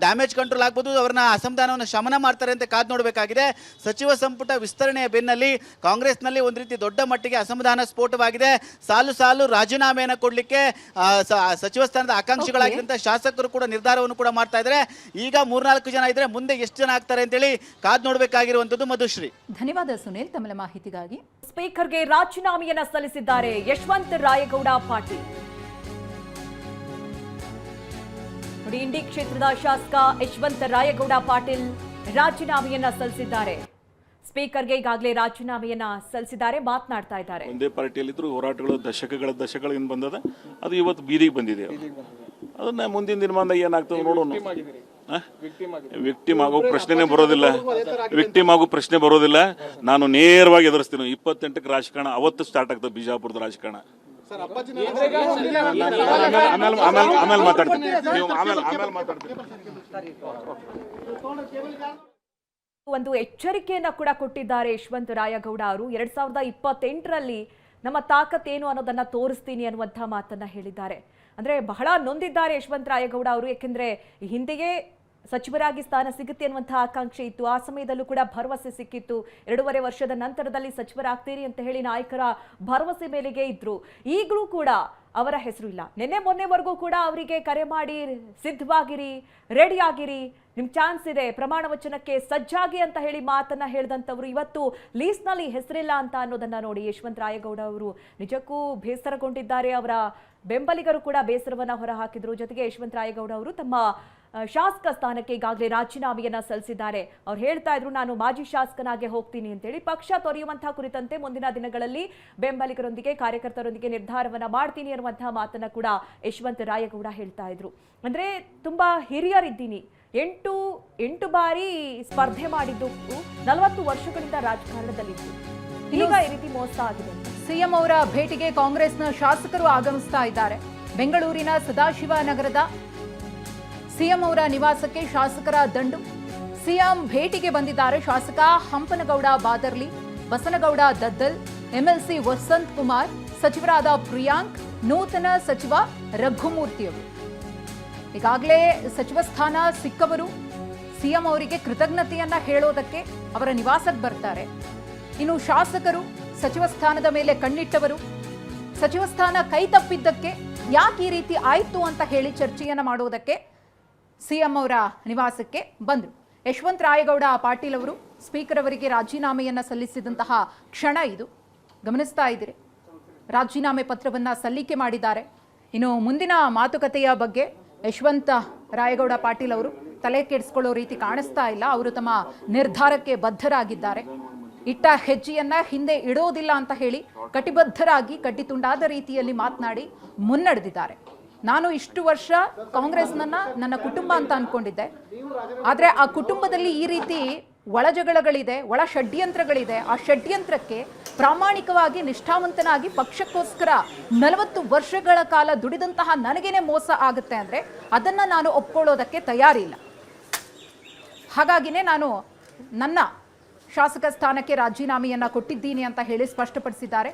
ಡ್ಯಾಮೇಜ್ ಕಂಟ್ರೋಲ್ ಆಗ್ಬೋದು, ಅವರನ್ನ ಅಸಮಾಧಾನವನ್ನು ಶಮನ ಮಾಡ್ತಾರೆ ಅಂತ ಕಾದು ನೋಡಬೇಕಾಗಿದೆ. ಸಚಿವ ಸಂಪುಟ ವಿಸ್ತರಣೆಯ ಬೆನ್ನಲ್ಲಿ ಕಾಂಗ್ರೆಸ್ನಲ್ಲಿ ಒಂದು ರೀತಿ ದೊಡ್ಡ ಮಟ್ಟಿಗೆ ಅಸಮಾಧಾನ ಸ್ಫೋಟವಾಗಿದೆ. ಸಾಲು ಸಾಲು ರಾಜೀನಾಮೆಯನ್ನು ಕೊಡಲಿಕ್ಕೆ ಸಚಿವ ಸ್ಥಾನದ ಆಕಾಂಕ್ಷಿಗಳಾಗಿದ್ದಂಥ ಶಾಸಕರು ಕೂಡ ನಿರ್ಧಾರವನ್ನು ಕೂಡ ಮಾಡ್ತಾ ಇದ್ದಾರೆ. ಈಗ 3-4 ಜನ ಇದ್ರೆ ಮುಂದೆ ಎಷ್ಟು ಜನ ಆಗ್ತಾರೆ ಅಂತೇಳಿ ಕಾದ್ ನೋಡಬೇಕಾಗಿರುವಂತದ್ದು. ಮಧುಶ್ರೀ, ಧನ್ಯವಾದ ಸುನೀಲ್ ತಮ್ಮ ಮಾಹಿತಿಗಾಗಿ. ಸ್ಪೀಕರ್ಗೆ ರಾಜೀನಾಮೆಯನ್ನ ಸಲ್ಲಿಸಿದ್ದಾರೆ ಯಶವಂತ ರಾಯಗೌಡ ಪಾಟೀಲ್. ನೋಡಿ, ಇಂಡಿ ಕ್ಷೇತ್ರದ ಶಾಸಕ ಯಶವಂತ ರಾಯಗೌಡ ಪಾಟೀಲ್ ರಾಜೀನಾಮೆಯನ್ನ ಸಲ್ಲಿಸಿದ್ದಾರೆ. ಸ್ಪೀಕರ್ಗೆ ಈಗಾಗಲೇ ರಾಜೀನಾಮೆಯನ್ನ ಸಲ್ಲಿಸಿದ್ದಾರೆ, ಮಾತನಾಡ್ತಾ ಇದ್ದಾರೆ. ಒಂದೇ ಪಾರ್ಟಿಯಲ್ಲಿದ್ರು ಹೋರಾಟಗಳು ದಶಕಗಳಿಂದ ಬಂದದ, ಅದು ಇವತ್ತು ಬೀದಿಗೆ ಬಂದಿದೆ. ಅದನ್ನ ಮುಂದಿನ ದಿನಮಾನ ಏನಾಗ್ತದೆ ನೋಡೋಣ. ವಿಕ್ಟಿಮ್ ಆಗೋ ಪ್ರಶ್ನೆ ಬರೋದಿಲ್ಲ. ನಾನು ನೇರವಾಗಿ ಎದುರಿಸ್ತೀನಿ. 28ಕ್ಕೆ ರಾಜಕಾರಣ ಅವತ್ತು ಸ್ಟಾರ್ಟ್ ಆಗ್ತದೆ, ಬಿಜಾಪುರದ ರಾಜಕಾರಣ. ಆಮೇಲೆ ಮಾತಾಡ್ತೀನಿ. ಒಂದು ಎಚ್ಚರಿಕೆಯನ್ನ ಕೂಡ ಕೊಟ್ಟಿದ್ದಾರೆ ಯಶವಂತ ರಾಯಗೌಡ ಅವರು. 2028ರಲ್ಲಿ ನಮ್ಮ ತಾಕತ್ತೇನು ಅನ್ನೋದನ್ನ ತೋರಿಸ್ತೀನಿ ಅನ್ನುವಂಥ ಮಾತನ್ನ ಹೇಳಿದ್ದಾರೆ. ಅಂದ್ರೆ ಬಹಳ ನೊಂದಿದ್ದಾರೆ ಯಶವಂತ ರಾಯಗೌಡ ಅವರು. ಯಾಕೆಂದ್ರೆ ಹಿಂದೆಯೇ ಸಚಿವರಾಗಿ ಸ್ಥಾನ ಸಿಗುತ್ತೆ ಅನ್ನುವಂಥ ಆಕಾಂಕ್ಷೆ ಇತ್ತು, ಆ ಸಮಯದಲ್ಲೂ ಕೂಡ ಭರವಸೆ ಸಿಕ್ಕಿತ್ತು. 2.5 ವರ್ಷದ ನಂತರದಲ್ಲಿ ಸಚಿವರಾಗ್ತೀರಿ ಅಂತ ಹೇಳಿ ನಾಯಕರ ಭರವಸೆ ಮೇಲೆಗೆ ಇದ್ರು. ಈಗಲೂ ಕೂಡ ಅವರ ಹೆಸರು ಇಲ್ಲ. ಮೊನ್ನೆವರೆಗೂ ಕೂಡ ಅವರಿಗೆ ಕರೆ ಮಾಡಿ ಸಿದ್ಧವಾಗಿರಿ, ರೆಡಿ ಆಗಿರಿ, ನಿಮ್ ಚಾನ್ಸ್ ಇದೆ, ಪ್ರಮಾಣ ವಚನಕ್ಕೆ ಸಜ್ಜಾಗಿ ಅಂತ ಹೇಳಿ ಮಾತನ್ನ ಹೇಳಿದಂಥವ್ರು ಇವತ್ತು ಲೀಸ್ನಲ್ಲಿ ಹೆಸರಿಲ್ಲ ಅಂತ ಅನ್ನೋದನ್ನ ನೋಡಿ ಯಶವಂತ ರಾಯಗೌಡ ಅವರು ನಿಜಕ್ಕೂ ಬೇಸರಗೊಂಡಿದ್ದಾರೆ. ಅವರ ಬೆಂಬಲಿಗರು ಕೂಡ ಬೇಸರವನ್ನ ಹೊರಹಾಕಿದ್ರು. ಜೊತೆಗೆ ಯಶವಂತ ರಾಯಗೌಡ ಅವರು ತಮ್ಮ ಶಾಸಕ ಸ್ಥಾನಕ್ಕೆ ಈಗಾಗಲೇ ರಾಜೀನಾಮೆಯನ್ನ ಸಲ್ಲಿಸಿದ್ದಾರೆ. ಅವ್ರು ಹೇಳ್ತಾ ಇದ್ರು, ನಾನು ಮಾಜಿ ಶಾಸಕನಾಗೆ ಹೋಗ್ತೀನಿ ಅಂತೇಳಿ. ಪಕ್ಷ ತೊರೆಯುವಂತಹ ಕುರಿತಂತೆ ಮುಂದಿನ ದಿನಗಳಲ್ಲಿ ಬೆಂಬಲಿಗರೊಂದಿಗೆ, ಕಾರ್ಯಕರ್ತರೊಂದಿಗೆ ನಿರ್ಧಾರವನ್ನ ಮಾಡ್ತೀನಿ ಅನ್ನುವಂತಹ ಮಾತನ್ನ ಕೂಡ ಯಶವಂತ ರಾಯಗೌಡ ಹೇಳ್ತಾ ಇದ್ರು. ಅಂದ್ರೆ ತುಂಬಾ ಹಿರಿಯರಿದ್ದೀನಿ, ಎಂಟು ಬಾರಿ ಸ್ಪರ್ಧೆ ಮಾಡಿದ್ದು, 40 ವರ್ಷಗಳಿಂದ ರಾಜಕಾರಣದಲ್ಲಿದ್ದು, ಈಗ ಈ ರೀತಿ ಮೋಸ ಆಗಿದೆ. ಸಿಎಂ ಅವರ ಭೇಟಿಗೆ ಕಾಂಗ್ರೆಸ್ನ ಶಾಸಕರು ಆಗಮಿಸ್ತಾ ಇದ್ದಾರೆ. ಬೆಂಗಳೂರಿನ ಸದಾಶಿವನಗರದ ಸಿಎಂ ಅವರ ನಿವಾಸಕ್ಕೆ ಶಾಸಕರ ದಂಡು. ಸಿಎಂ ಭೇಟಿಗೆ ಬಂದಿದ್ದಾರೆ ಶಾಸಕ ಹಂಪನಗೌಡ ಬಾದರ್ಲಿ, ಬಸನಗೌಡ ದದ್ದಲ್, ಎಂಎಲ್ಸಿ ವಸಂತ್ ಕುಮಾರ್, ಸಚಿವರಾದ ಪ್ರಿಯಾಂಕ್, ನೂತನ ಸಚಿವ ರಘುಮೂರ್ತಿ ಅವರು. ಈಗಾಗಲೇ ಸಚಿವ ಸ್ಥಾನ ಸಿಕ್ಕವರು ಸಿಎಂ ಅವರಿಗೆ ಕೃತಜ್ಞತೆಯನ್ನ ಹೇಳೋದಕ್ಕೆ ಅವರ ನಿವಾಸಕ್ಕೆ ಬರ್ತಾರೆ. ಇನ್ನು ಶಾಸಕರು ಸಚಿವ ಸ್ಥಾನದ ಮೇಲೆ ಕಣ್ಣಿಟ್ಟವರು, ಸಚಿವ ಸ್ಥಾನ ಕೈ ತಪ್ಪಿದ್ದಕ್ಕೆ ಯಾಕೆ ಈ ರೀತಿ ಆಯ್ತು ಅಂತ ಹೇಳಿ ಚರ್ಚೆಯನ್ನ ಮಾಡೋದಕ್ಕೆ ಸಿಎಂ ಅವರ ನಿವಾಸಕ್ಕೆ ಬಂದರು. ಯಶವಂತ ರಾಯಗೌಡ ಪಾಟೀಲ್ ಅವರು ಸ್ಪೀಕರ್ ಅವರಿಗೆ ರಾಜೀನಾಮೆಯನ್ನ ಸಲ್ಲಿಸಿದಂತಹ ಕ್ಷಣ ಇದು. ಗಮನಿಸ್ತಾ ಇದ್ದೀರಿ, ರಾಜೀನಾಮೆ ಪತ್ರವನ್ನ ಸಲ್ಲಿಕೆ ಮಾಡಿದ್ದಾರೆ. ಇನ್ನು ಮುಂದಿನ ಮಾತುಕತೆಯ ಬಗ್ಗೆ ಯಶವಂತ ರಾಯಗೌಡ ಪಾಟೀಲ್ ಅವರು ತಲೆ ಕೆಡಿಸ್ಕೊಳ್ಳೋ ರೀತಿ ಕಾಣಿಸ್ತಾ ಇಲ್ಲ. ಅವರು ತಮ್ಮ ನಿರ್ಧಾರಕ್ಕೆ ಬದ್ಧರಾಗಿದ್ದಾರೆ. ಇಟ್ಟ ಹೆಜ್ಜೆಯನ್ನ ಹಿಂದೆ ಇಡೋದಿಲ್ಲ ಅಂತ ಹೇಳಿ ಕಟಿಬದ್ಧರಾಗಿ ಕಟ್ಟಿತುಂಡಾದ ರೀತಿಯಲ್ಲಿ ಮಾತನಾಡಿ ಮುನ್ನಡೆದಿದ್ದಾರೆ. ನಾನು ಇಷ್ಟು ವರ್ಷ ಕಾಂಗ್ರೆಸ್ನನ್ನ ನನ್ನ ಕುಟುಂಬ ಅಂತ ಅನ್ಕೊಂಡಿದ್ದೆ, ಆದ್ರೆ ಆ ಕುಟುಂಬದಲ್ಲಿ ಈ ರೀತಿ ಒಳ ಜಗಳಗಳಿದೆ, ಒಳ ಷಡ್ಯಂತ್ರಗಳಿದೆ. ಆ ಷಡ್ಯಂತ್ರಕ್ಕೆ ಪ್ರಾಮಾಣಿಕವಾಗಿ ನಿಷ್ಠಾವಂತನಾಗಿ ಪಕ್ಷಕ್ಕೋಸ್ಕರ 40 ವರ್ಷಗಳ ಕಾಲ ದುಡಿದಂತಹ ನನಗೇನೆ ಮೋಸ ಆಗುತ್ತೆ ಅಂದ್ರೆ ಅದನ್ನ ನಾನು ಒಪ್ಕೊಳ್ಳೋದಕ್ಕೆ ತಯಾರಿಲ್ಲ. ಹಾಗಾಗಿನೇ ನಾನು ನನ್ನ ಶಾಸಕ ಸ್ಥಾನಕ್ಕೆ ರಾಜೀನಾಮೆಯನ್ನ ಕೊಟ್ಟಿದ್ದೀನಿ ಅಂತ ಹೇಳಿ ಸ್ಪಷ್ಟಪಡಿಸಿದ್ದಾರೆ.